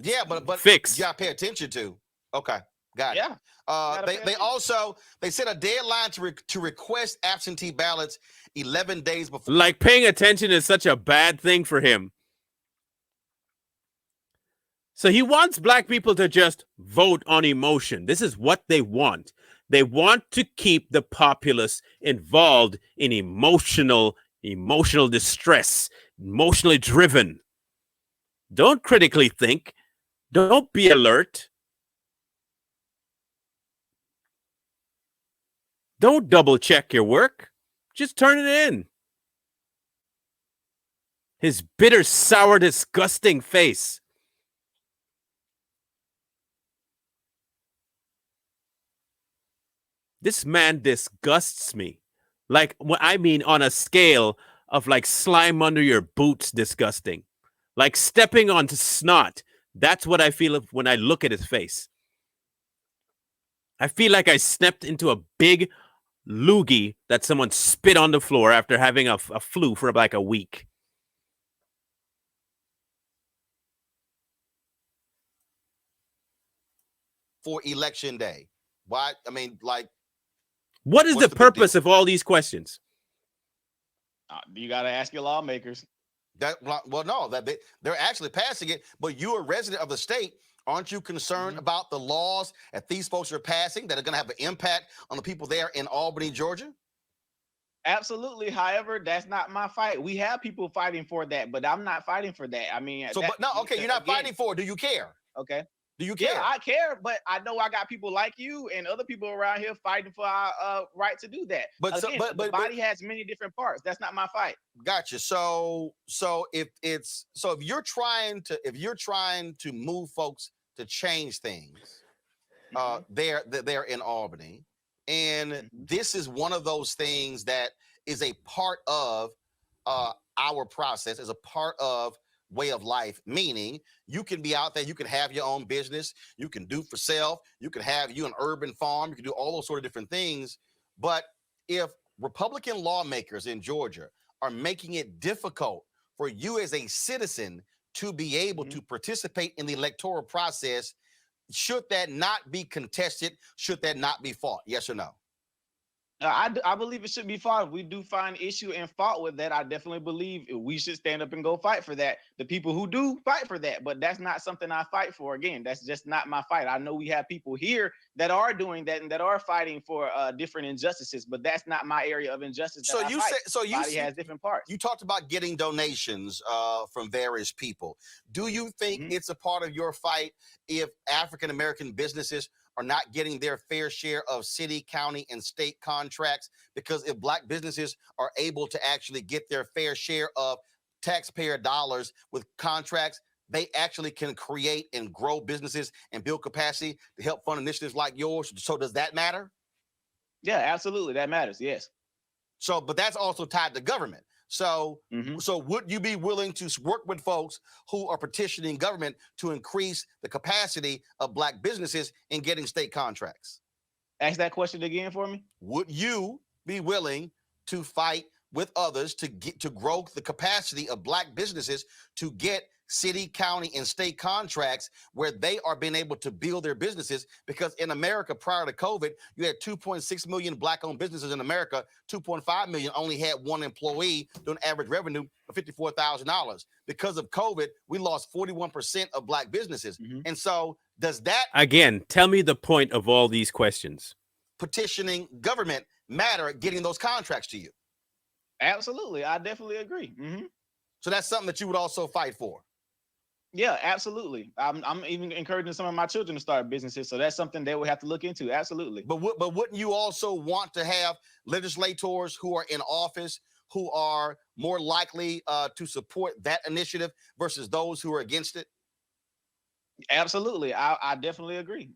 Yeah, but fix. You got to pay attention to. Okay, got it. Yeah. They set a deadline to request absentee ballots 11 days before. Like, paying attention is such a bad thing for him. So he wants black people to just vote on emotion. This is what they want. They want to keep the populace involved in emotional distress, emotionally driven. Don't critically think. Don't be alert. Don't double check your work. Just turn it in. His bitter, sour, disgusting face. This man disgusts me. Like, I mean, on a scale of like slime under your boots disgusting. Like stepping onto snot. That's what I feel when I look at his face. I feel like I stepped into a big loogie that someone spit on the floor after having a flu for like a week. For election day. Why? I mean, like, what is the purpose of all these questions? You got to ask your lawmakers. They're actually passing it, but you're a resident of the state. Aren't you concerned about the laws that these folks are passing that are going to have an impact on the people there in Albany, Georgia? Absolutely. However, that's not my fight. We have people fighting for that, but I'm not fighting for that. I mean, you're not fighting for it. Do you care? Okay. Do you care? Yeah, I care, but I know I got people like you and other people around here fighting for our right to do that. But again, the body has many different parts. That's not my fight. Gotcha. So if you're trying to move folks to change things, they're in Albany, and this is one of those things that is a part of our process, is a part of way of life, meaning you can be out there, you can have your own business, you can do for self, you can have an urban farm, you can do all those sort of different things. But if Republican lawmakers in Georgia are making it difficult for you as a citizen to be able to participate in the electoral process, should that not be contested? Should that not be fought? Yes or no? I believe it should be fought. If we do find issue and fault with that, I definitely believe we should stand up and go fight for that. The people who do fight for that, but that's not something I fight for. Again, that's just not my fight. I know we have people here that are doing that and that are fighting for different injustices, but that's not my area of injustice. So you has different parts. You talked about getting donations from various people. Do you think it's a part of your fight if African American businesses are not getting their fair share of city, county, and state contracts? Because if black businesses are able to actually get their fair share of taxpayer dollars with contracts, they actually can create and grow businesses and build capacity to help fund initiatives like yours. So does that matter? Yeah, absolutely. That matters. Yes. So, but that's also tied to government. So, so would you be willing to work with folks who are petitioning government to increase the capacity of black businesses in getting state contracts? Ask that question again for me. Would you be willing to fight with others to grow the capacity of black businesses to get city, county, and state contracts where they are being able to build their businesses? Because in America, prior to COVID, you had 2.6 million black-owned businesses in America. 2.5 million only had one employee doing average revenue of $54,000. Because of COVID, we lost 41% of black businesses. And so does that... Again, tell me the point of all these questions. Petitioning government matter getting those contracts to you? Absolutely. I definitely agree. So that's something that you would also fight for? Yeah, absolutely. I'm even encouraging some of my children to start businesses, so that's something they would have to look into. Absolutely. But wouldn't you also want to have legislators who are in office who are more likely to support that initiative versus those who are against it? Absolutely. I definitely agree.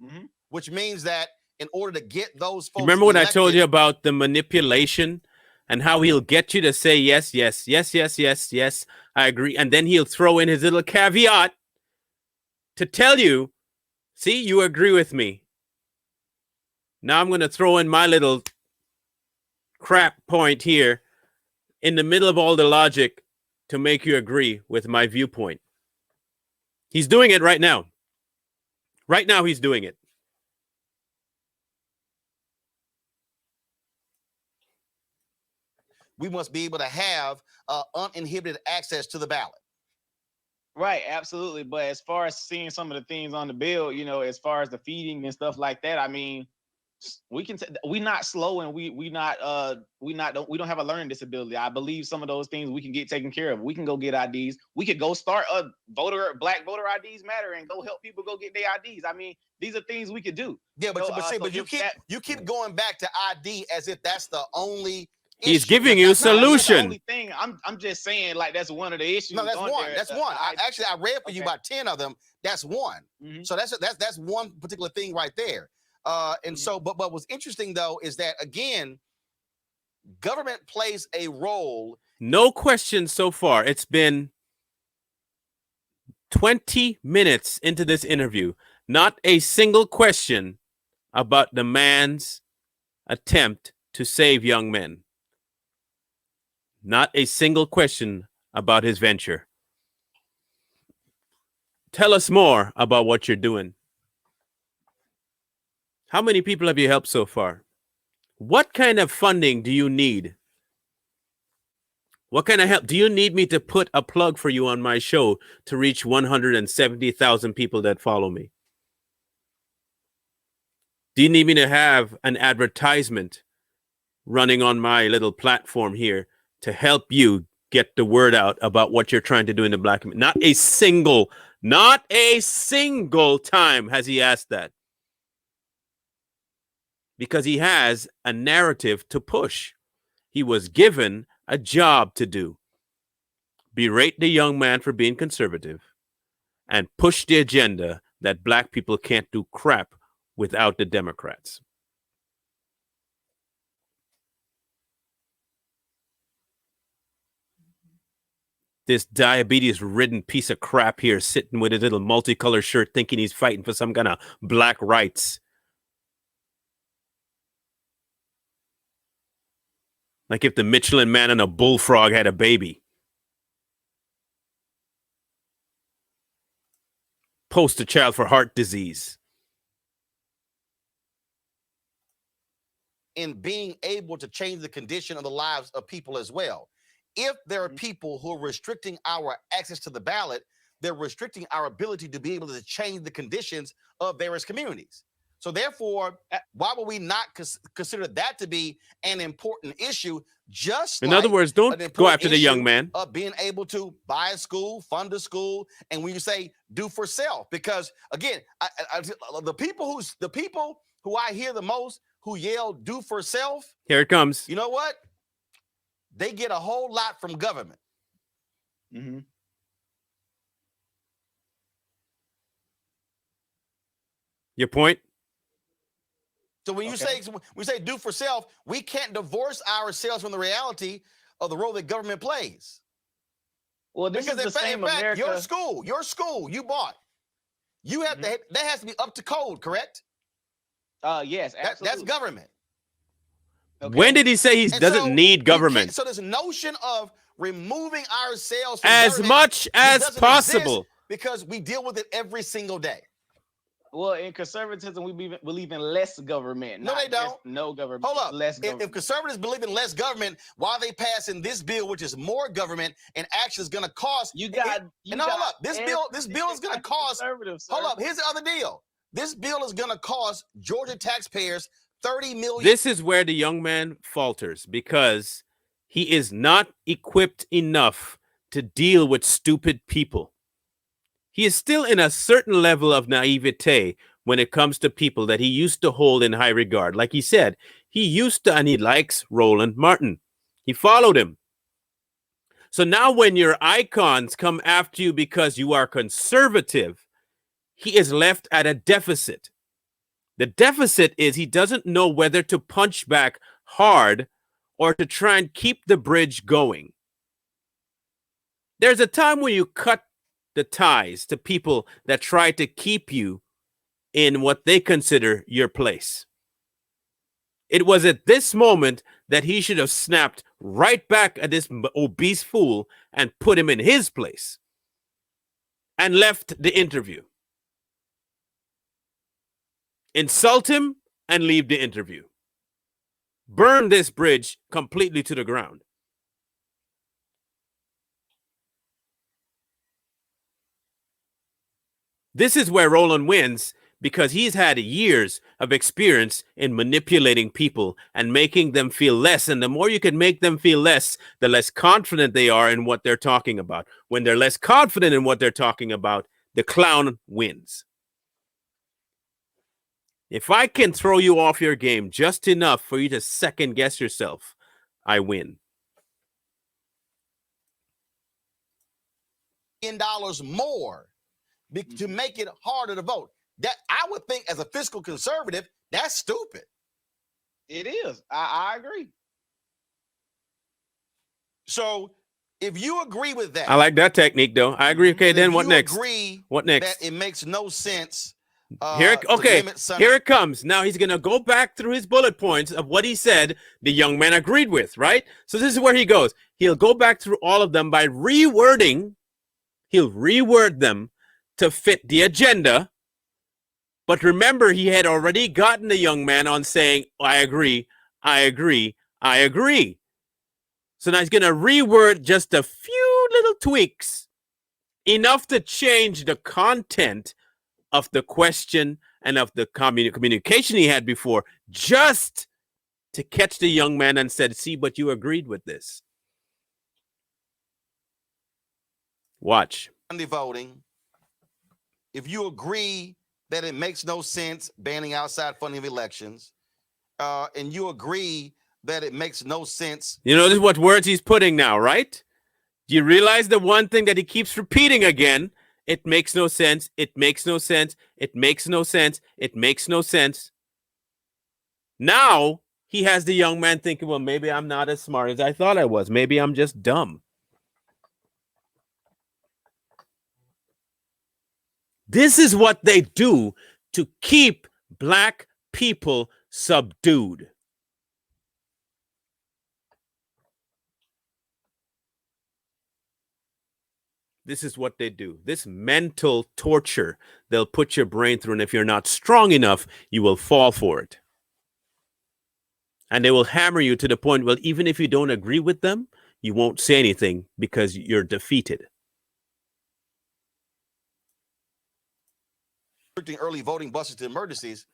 Which means that in order to get those folks remember when I told you about the manipulation and how he'll get you to say yes, yes, yes, yes, yes, yes, I agree. And then he'll throw in his little caveat. to tell you, see, you agree with me. Now I'm going to throw in my little crap point here in the middle of all the logic to make you agree with my viewpoint. He's doing it right now. Right now, he's doing it. We must be able to have uninhibited access to the ballot. Right, absolutely. But as far as seeing some of the things on the bill, you know, as far as the feeding and stuff like that, I mean, we can we not slow, and we don't have a learning disability. I believe some of those things we can get taken care of. We can go get IDs. We could go start a black voter IDs matter and go help people go get their IDs. I mean, these are things we could do. Yeah, but, so you keep going back to ID as if that's the only He's issue. giving you a solution. The only thing. I'm just saying, like, that's one of the issues. No, that's one. There. That's one. I read for you about 10 of them. That's one. Mm-hmm. So that's one particular thing right there. And so, but what's interesting though is that again, government plays a role. No question so far. It's been 20 minutes into this interview. Not a single question about the man's attempt to save young men. Not a single question about his venture. Tell us more about what you're doing. How many people have you helped so far? What kind of funding do you need? What kind of help? Do you need me to put a plug for you on my show to reach 170,000 people that follow me? Do you need me to have an advertisement running on my little platform here to help you get the word out about what you're trying to do in the black community? Not a single time has he asked that. Because he has a narrative to push. He was given a job to do. Berate the young man for being conservative and push the agenda that black people can't do crap without the Democrats. This diabetes-ridden piece of crap here sitting with his little multicolored shirt thinking he's fighting for some kind of black rights. Like if the Michelin Man and a bullfrog had a baby. Poster child for heart disease. In being able to change the condition of the lives of people as well. If there are people who are restricting our access to the ballot, they're restricting our ability to be able to change the conditions of various communities. So therefore, why would we not consider that to be an important issue? Just in other words, don't go after the young man. Of being able to buy a school, fund a school, and when you say do for self, because again, the people who I hear the most who yell do for self. Here it comes. You know what? They get a whole lot from government. Mm-hmm. Your point? So when you say do for self, we can't divorce ourselves from the reality of the role that government plays. Well, this because is the same America. Your school, you bought. You have to, that has to be up to code, correct? Yes, absolutely. That's government. Okay. When did he say he doesn't need government? So this notion of removing ourselves from as much as possible, because we deal with it every single day. Well, in conservatism, we believe in less government. No, they don't. No government. Hold up. Less government. If conservatives believe in less government, why are they passing this bill, which is more government and actually is going to cost? Hold up. This bill is going to cost. Hold up. Here's the other deal. This bill is going to cost Georgia taxpayers $30 million. This is where the young man falters because he is not equipped enough to deal with stupid people. He is still in a certain level of naivete when it comes to people that he used to hold in high regard. Like he said, he used to, and he likes Roland Martin. He followed him. So now when your icons come after you because you are conservative, he is left at a deficit. The deficit is he doesn't know whether to punch back hard or to try and keep the bridge going. There's a time when you cut the ties to people that try to keep you in what they consider your place. It was at this moment that he should have snapped right back at this obese fool and put him in his place and left the interview. Insult him and leave the interview. Burn this bridge completely to the ground. This is where Roland wins, because he's had years of experience in manipulating people and making them feel less. And the more you can make them feel less, the less confident they are in what they're talking about. When they're less confident in what they're talking about, the clown wins. If I can throw you off your game just enough for you to second guess yourself, I win. $10 more to make it harder to vote. That I would think, as a fiscal conservative, that's stupid. It is. I agree. So if you agree with that, I like that technique, though. I agree. Okay, then what next? Agree what next? That it makes no sense. Here it comes. Now he's going to go back through his bullet points of what he said the young man agreed with, right? So this is where he goes. He'll go back through all of them by rewording. He'll reword them to fit the agenda. But remember, he had already gotten the young man on saying, I agree, I agree, I agree. So now he's going to reword just a few little tweaks, enough to change the content of the question and of the communication he had before, just to catch the young man and said, see, but you agreed with this. Watch. Sunday voting, if you agree that it makes no sense banning outside funding of elections, and you agree that it makes no sense. You know, this is what words he's putting now, right? Do you realize the one thing that he keeps repeating again? It makes no sense. It makes no sense. It makes no sense. It makes no sense. Now he has the young man thinking, well, maybe I'm not as smart as I thought I was. Maybe I'm just dumb. This is what they do to keep black people subdued. This is what they do. This mental torture they'll put your brain through, and if you're not strong enough, you will fall for it. And they will hammer you to the point, well, even if you don't agree with them, you won't say anything because you're defeated. Early voting buses to emergencies.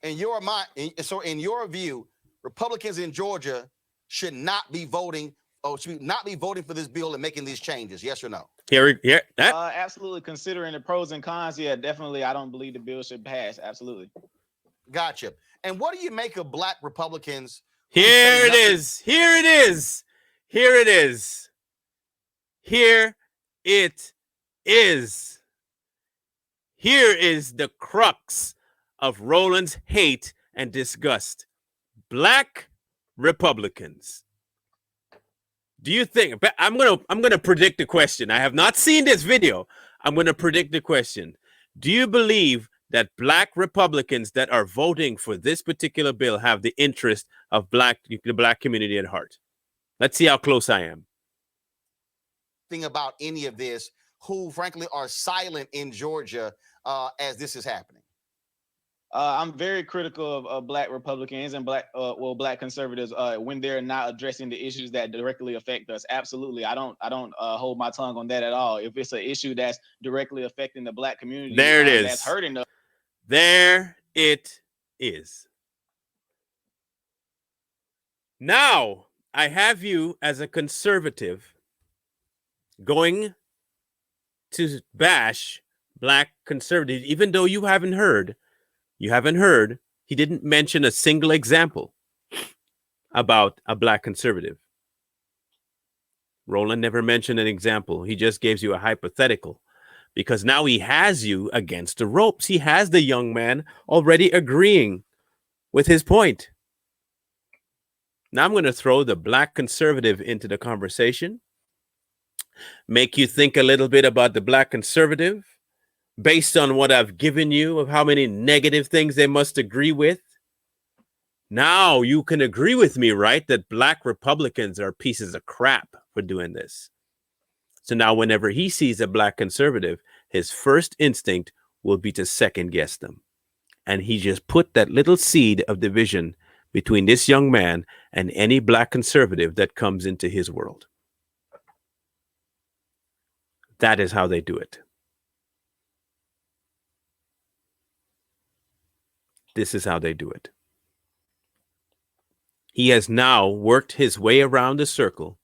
In your mind, so in your view, Republicans in Georgia should not be voting for this bill and making these changes. Yes or no? Absolutely. Considering the pros and cons, yeah, definitely. I don't believe the bill should pass. Absolutely. Gotcha. And what do you make of black Republicans? Here it is. Here it is. Here it is. Here it is. Here is the crux of Roland's hate and disgust. Black Republicans. Do you think I'm gonna predict the question? I have not seen this video. I'm gonna predict the question. Do you believe that black Republicans that are voting for this particular bill have the interest of the black community at heart? Let's see how close I am. Thing about any of this, who frankly are silent in Georgia as this is happening. I'm very critical of black Republicans and black conservatives when they're not addressing the issues that directly affect us. Absolutely, I don't hold my tongue on that at all. If it's an issue that's directly affecting the black community, there it is. That's hurting us. There it is. Now I have you as a conservative going to bash black conservatives, even though you haven't heard. He didn't mention a single example about a black conservative. Roland never mentioned an example. He just gives you a hypothetical because now he has you against the ropes. He has the young man already agreeing with his point. Now I'm going to throw the black conservative into the conversation. make you think a little bit about the black conservative based on what I've given you of how many negative things they must agree with. Now you can agree with me, right? That black Republicans are pieces of crap for doing this. So now whenever he sees a black conservative, his first instinct will be to second guess them. And he just put that little seed of division between this young man and any black conservative that comes into his world. That is how they do it. This is how they do it. He has now worked his way around the circle,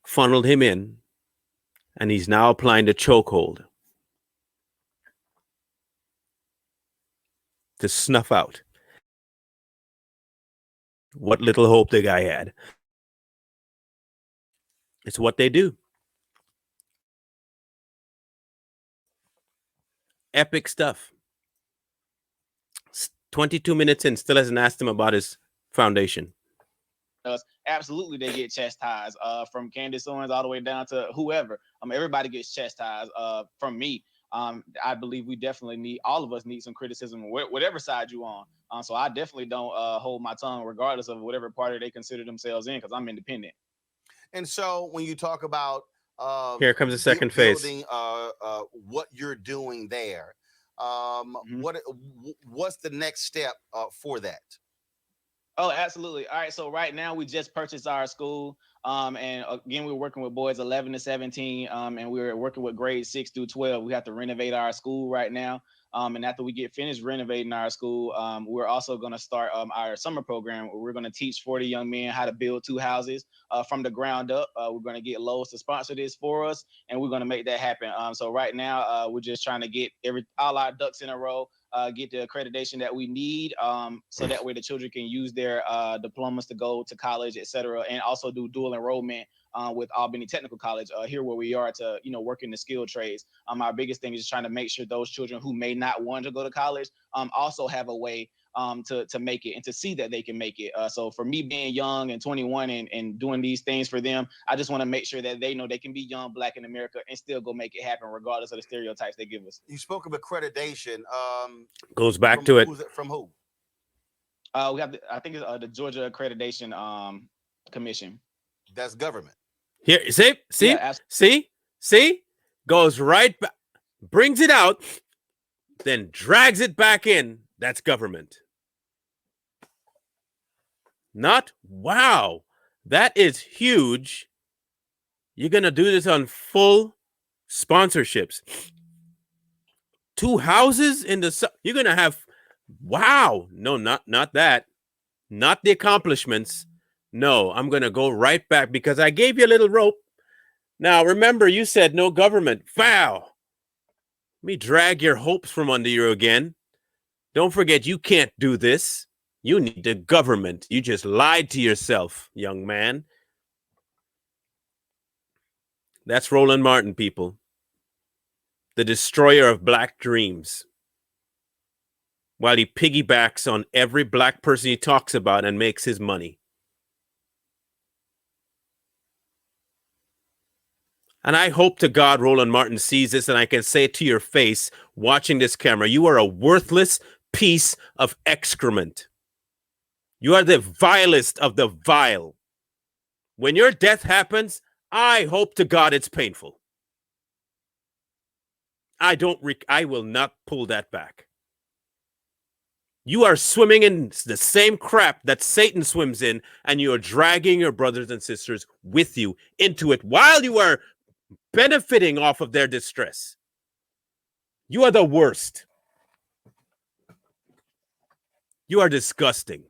funneled him in, and he's now applying the chokehold to snuff out what little hope the guy had. It's what they do. Epic stuff. 22 minutes in, still hasn't asked him about his foundation. Absolutely, they get chastised from Candace Owens all the way down to whoever. Everybody gets chastised from me. I believe we definitely need, all of us need some criticism, whatever side you on. So I definitely don't hold my tongue regardless of whatever party they consider themselves in, because I'm independent. And so when you talk about here comes the second phase, what you're doing there, what's the next step for that? Oh, absolutely. All right. So right now we just purchased our school. And again, we're working with boys 11 to 17. And we're working with grades 6 through 12. We have to renovate our school right now. And after we get finished renovating our school, we're also going to start our summer program where we're going to teach 40 young men how to build 2 houses from the ground up. We're going to get Lowe's to sponsor this for us, and we're going to make that happen. So right now, we're just trying to get all our ducks in a row, get the accreditation that we need, so that way the children can use their diplomas to go to college, et cetera, and also do dual enrollment with Albany Technical College here where we are to, work in the skilled trades. Our biggest thing is trying to make sure those children who may not want to go to college also have a way to make it and to see that they can make it. So for me being young and 21 and doing these things for them, I just want to make sure that they know they can be young, black in America and still go make it happen regardless of the stereotypes they give us. You spoke of accreditation. Goes back to it. From who? We have, I think it's the Georgia Accreditation Commission. That's government. Here, see, goes right back, brings it out, then drags it back in. That's government. Not, wow, that is huge. You're going to do this on full sponsorships. 2 houses in the, you're going to have, wow, no, not that. Not the accomplishments. No, I'm going to go right back because I gave you a little rope. Now, remember, you said no government. Wow. Let me drag your hopes from under you again. Don't forget, you can't do this. You need the government. You just lied to yourself, young man. That's Roland Martin, people. The destroyer of black dreams. While he piggybacks on every black person he talks about and makes his money. And I hope to God Roland Martin sees this and I can say to your face, watching this camera, you are a worthless piece of excrement. You are the vilest of the vile. When your death happens, I hope to God it's painful. I will not pull that back. You are swimming in the same crap that Satan swims in, and you are dragging your brothers and sisters with you into it while you are benefiting off of their distress. You are the worst. You are disgusting.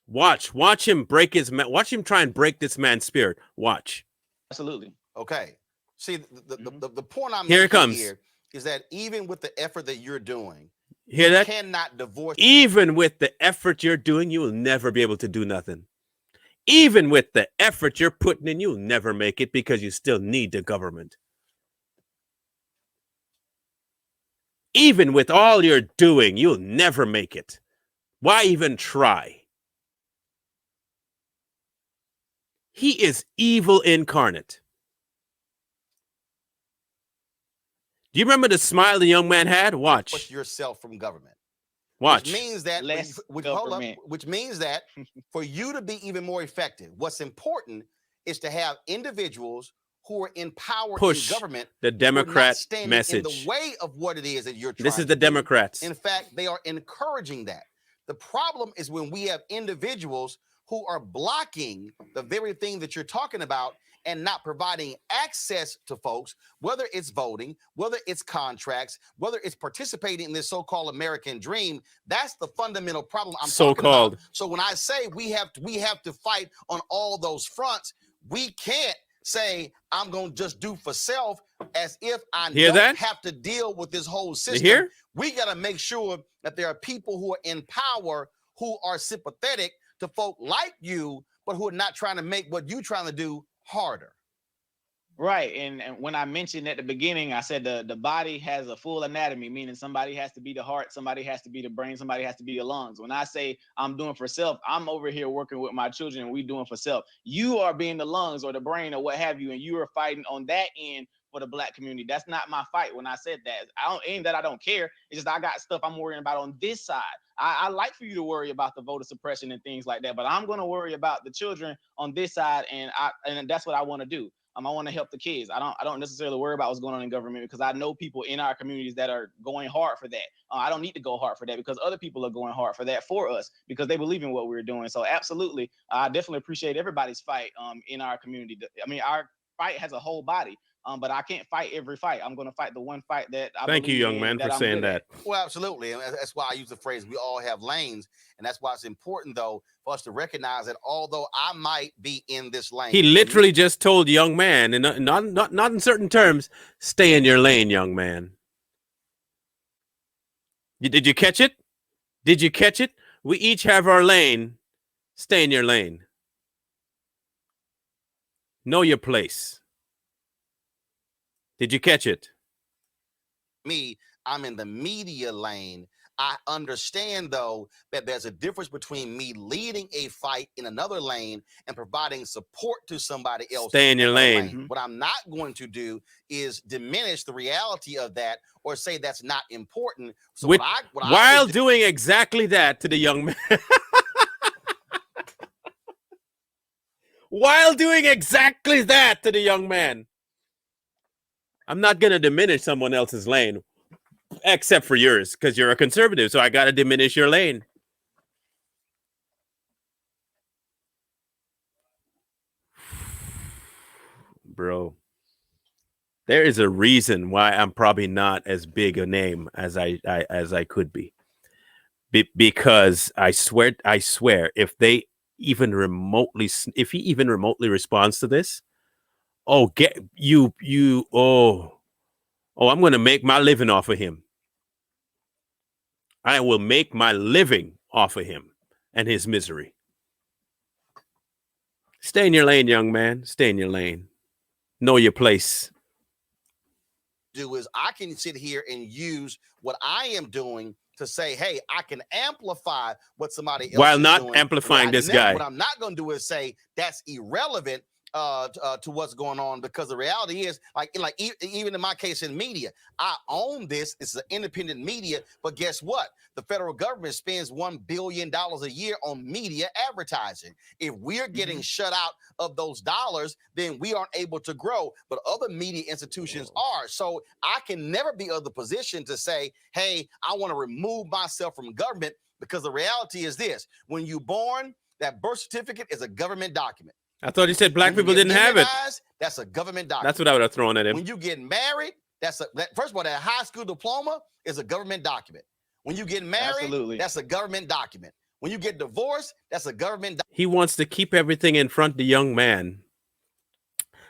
Watch him break watch him try and break this man's spirit. Watch. Absolutely. Okay. See, the point I'm here making comes. Here is that even with the effort that you're doing, hear that? Cannot divorce. Even with the effort you're doing, you will never be able to do nothing. Even with the effort you're putting in, you'll never make it because you still need the government. Even with all you're doing, you'll never make it. Why even try? He is evil incarnate. Do you remember the smile the young man had? Watch. Push yourself from government. Watch. Which means that which means that for you to be even more effective, what's important is to have individuals who are in power Push in government, the Democrat standing message in the way of what it is that you're trying. This is the Democrats. In fact, they are encouraging that. The problem is when we have individuals who are blocking the very thing that you're talking about and not providing access to folks, whether it's voting, whether it's contracts, whether it's participating in this so-called American dream. That's the fundamental problem I'm talking about. So when I say we have to fight on all those fronts, we can't say I'm going to just do for self as if I don't have to deal with this whole system. We got to make sure that there are people who are in power who are sympathetic to folk like you, but who are not trying to make what you're trying to do harder. Right. And when I mentioned at the beginning, I said the body has a full anatomy, meaning somebody has to be the heart, somebody has to be the brain, somebody has to be the lungs. When I say I'm doing for self, I'm over here working with my children and we doing for self. You are being the lungs or the brain or what have you, and you are fighting on that end for the Black community. That's not my fight. When I said that, I don't care. It's just I got stuff I'm worrying about on this side. I like for you to worry about the voter suppression and things like that, but I'm going to worry about the children on this side, and that's what I want to do. I want to help the kids. I don't necessarily worry about what's going on in government because I know people in our communities that are going hard for that. I don't need to go hard for that because other people are going hard for that for us because they believe in what we're doing. So absolutely, I definitely appreciate everybody's fight in our community. I mean, our fight has a whole body. But I can't fight every fight. I'm going to fight the one fight that I Thank you, young man, for saying that. Well, absolutely. And that's why I use the phrase, we all have lanes. And that's why it's important, though, for us to recognize that although I might be in this lane. He literally just told young man, and not in certain terms, stay in your lane, young man. Did you catch it? Did you catch it? We each have our lane. Stay in your lane. Know your place. Did you catch it? Me, I'm in the media lane. I understand, though, that there's a difference between me leading a fight in another lane and providing support to somebody else. Stay in your lane. What I'm not going to do is diminish the reality of that or say that's not important. So while doing exactly that to the young man. While doing exactly that to the young man. I'm not going to diminish someone else's lane, except for yours, because you're a conservative, so I got to diminish your lane. Bro, there is a reason why I'm probably not as big a name as I could be. Because I swear, if he even remotely responds to this, I'm going to make my living off of him. I will make my living off of him and his misery. Stay in your lane, young man. Stay in your lane. Know your place. Do is I can sit here and use what I am doing to say, hey, I can amplify what somebody else while is not doing. amplifying this guy. What I'm not going to do is say that's irrelevant to what's going on, because the reality is, even in my case in media, I own this. It's an independent media, but guess what? The federal government spends $1 billion a year on media advertising. If we're getting shut out of those dollars, then we aren't able to grow, but other media institutions are. So I can never be of the position to say, hey, I want to remove myself from government, because the reality is this: when you're born, that birth certificate is a government document. I thought you said black people didn't have it. That's a government document. That's what I would have thrown at him. When you get married, first of all, that high school diploma is a government document. When you get married, that's a government document. When you get divorced, that's a government document. He wants to keep everything in front of the young man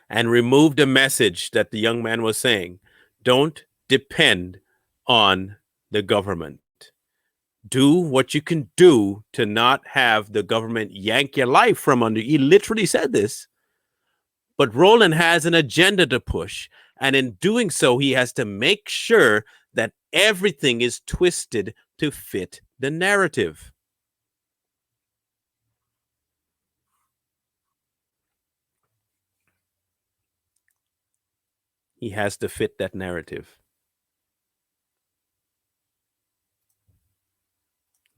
and remove the message that the young man was saying. Don't depend on the government. Do what you can do to not have the government yank your life from under. He literally said this. But Roland has an agenda to push. And in doing so, he has to make sure that everything is twisted to fit the narrative. He has to fit that narrative.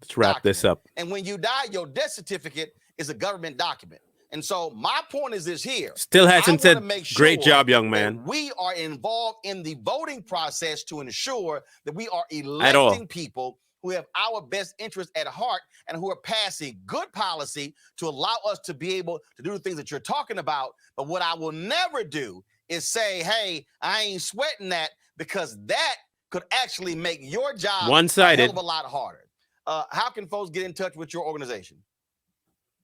Let's wrap this up. And when you die, your death certificate is a government document. And so my point is this here. Still hasn't said, make sure great job, young man. we are involved in the voting process to ensure that we are electing people who have our best interest at heart and who are passing good policy to allow us to be able to do the things that you're talking about. But what I will never do is say, hey, I ain't sweating that, because that could actually make your job one-sided. A hell of a lot harder. How can folks get in touch with your organization?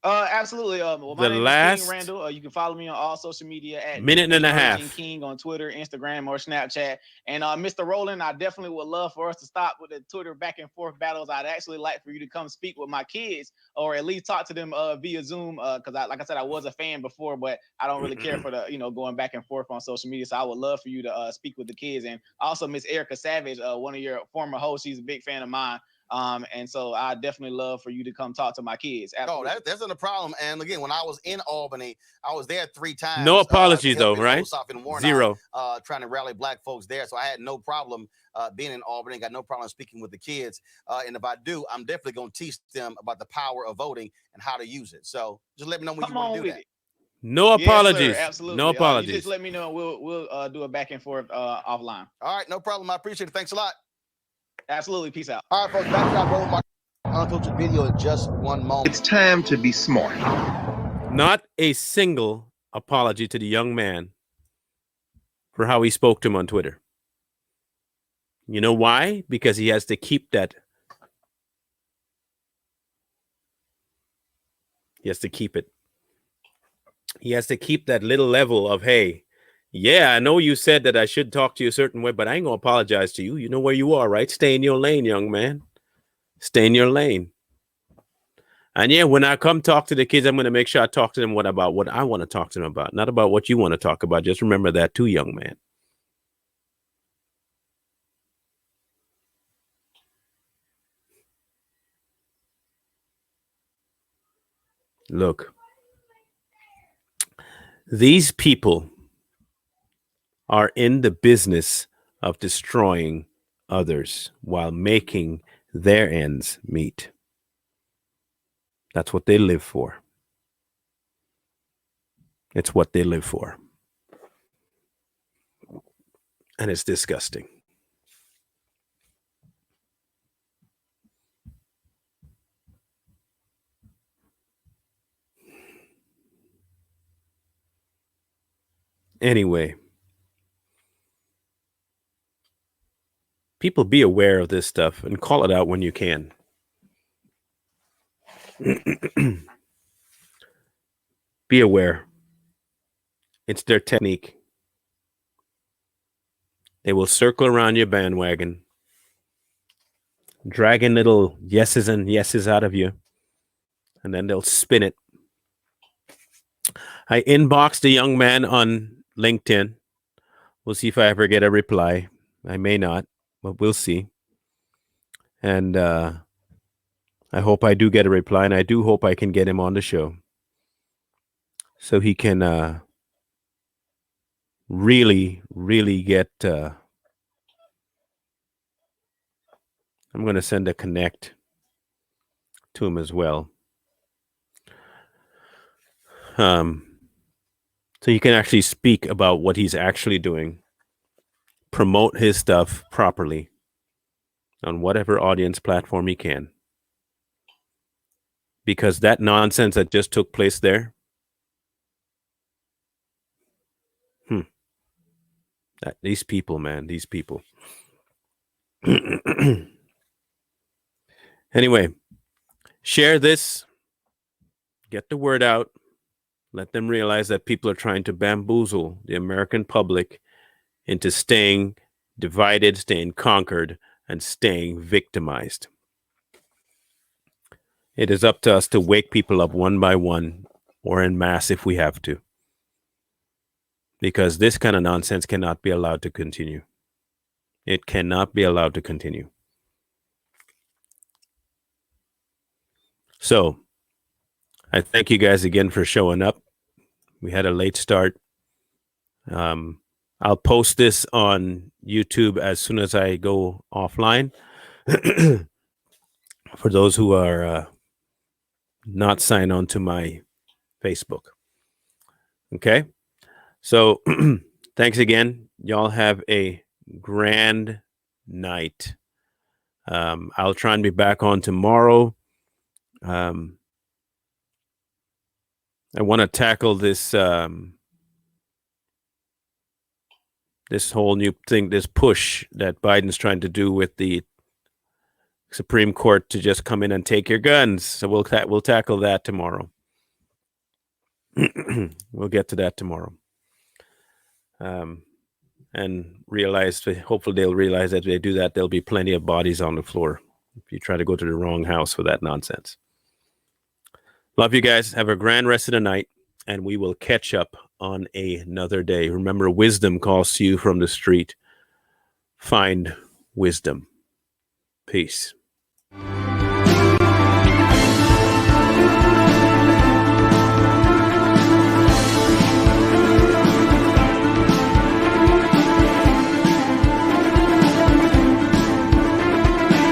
Absolutely. Well, my name is King Randall. You can follow me on all social media at minute and a half King on Twitter, Instagram, or Snapchat. And Mr. Roland, I definitely would love for us to stop with the Twitter back and forth battles. I'd actually like for you to come speak with my kids, or at least talk to them via Zoom. Because like I said, I was a fan before, but I don't really care for the going back and forth on social media. So I would love for you to speak with the kids. And also Miss Erica Savage, one of your former hosts, she's a big fan of mine. And so I definitely love for you to come talk to my kids. Absolutely. No, that's not a problem. And again, when I was in Albany, I was there 3 times. No apologies though, right? Zero. Trying to rally black folks there. So I had no problem being in Albany. Got no problem speaking with the kids. And if I do, I'm definitely going to teach them about the power of voting and how to use it. So just let me know when you want to do that. No apologies. Yes, absolutely. No apologies. You just let me know. We'll do a back and forth offline. All right, no problem. I appreciate it. Thanks a lot. Absolutely. Peace out. All right, folks. Back to our Roland Martin unfiltered video in just one moment. It's time to be smart. Not a single apology to the young man for how he spoke to him on Twitter. You know why? Because he has to keep that. He has to keep it. He has to keep that little level of, hey, yeah, I know you said that I should talk to you a certain way, but I ain't going to apologize to you. You know where you are, right? Stay in your lane, young man. Stay in your lane. And yeah, when I come talk to the kids, I'm going to make sure I talk to them about what I want to talk to them about, not about what you want to talk about. Just remember that too, young man. Look, these people are in the business of destroying others while making their ends meet. That's what they live for. It's what they live for. And it's disgusting. Anyway, people, be aware of this stuff and call it out when you can. Be aware. It's their technique. They will circle around your bandwagon, dragging little yeses and yeses out of you, and then they'll spin it. I inboxed a young man on LinkedIn. We'll see if I ever get a reply. I may not, but we'll see. And I hope I do get a reply, and I do hope I can get him on the show so he can really get... I'm going to send a connect to him as well. So you can actually speak about what he's actually doing, promote his stuff properly on whatever audience platform he can. Because that nonsense that just took place there, these people, man, these people. Anyway, share this, get the word out. Let them realize that people are trying to bamboozle the American public into staying divided, staying conquered, and staying victimized. It is up to us to wake people up one by one or en masse if we have to. Because this kind of nonsense cannot be allowed to continue. It cannot be allowed to continue. So, I thank you guys again for showing up. We had a late start. I'll post this on YouTube as soon as I go offline. For those who are not signed on to my Facebook. Okay. So thanks again. Y'all have a grand night. I'll try and be back on tomorrow. I want to tackle this this whole new thing, this push that Biden's trying to do with the Supreme Court to just come in and take your guns. So we'll tackle that tomorrow. We'll get to that tomorrow. And hopefully they'll realize that if they do that, there'll be plenty of bodies on the floor if you try to go to the wrong house for that nonsense. Love you guys. Have a grand rest of the night, and we will catch up on another day. Remember, wisdom calls to you from the street. Find wisdom. Peace.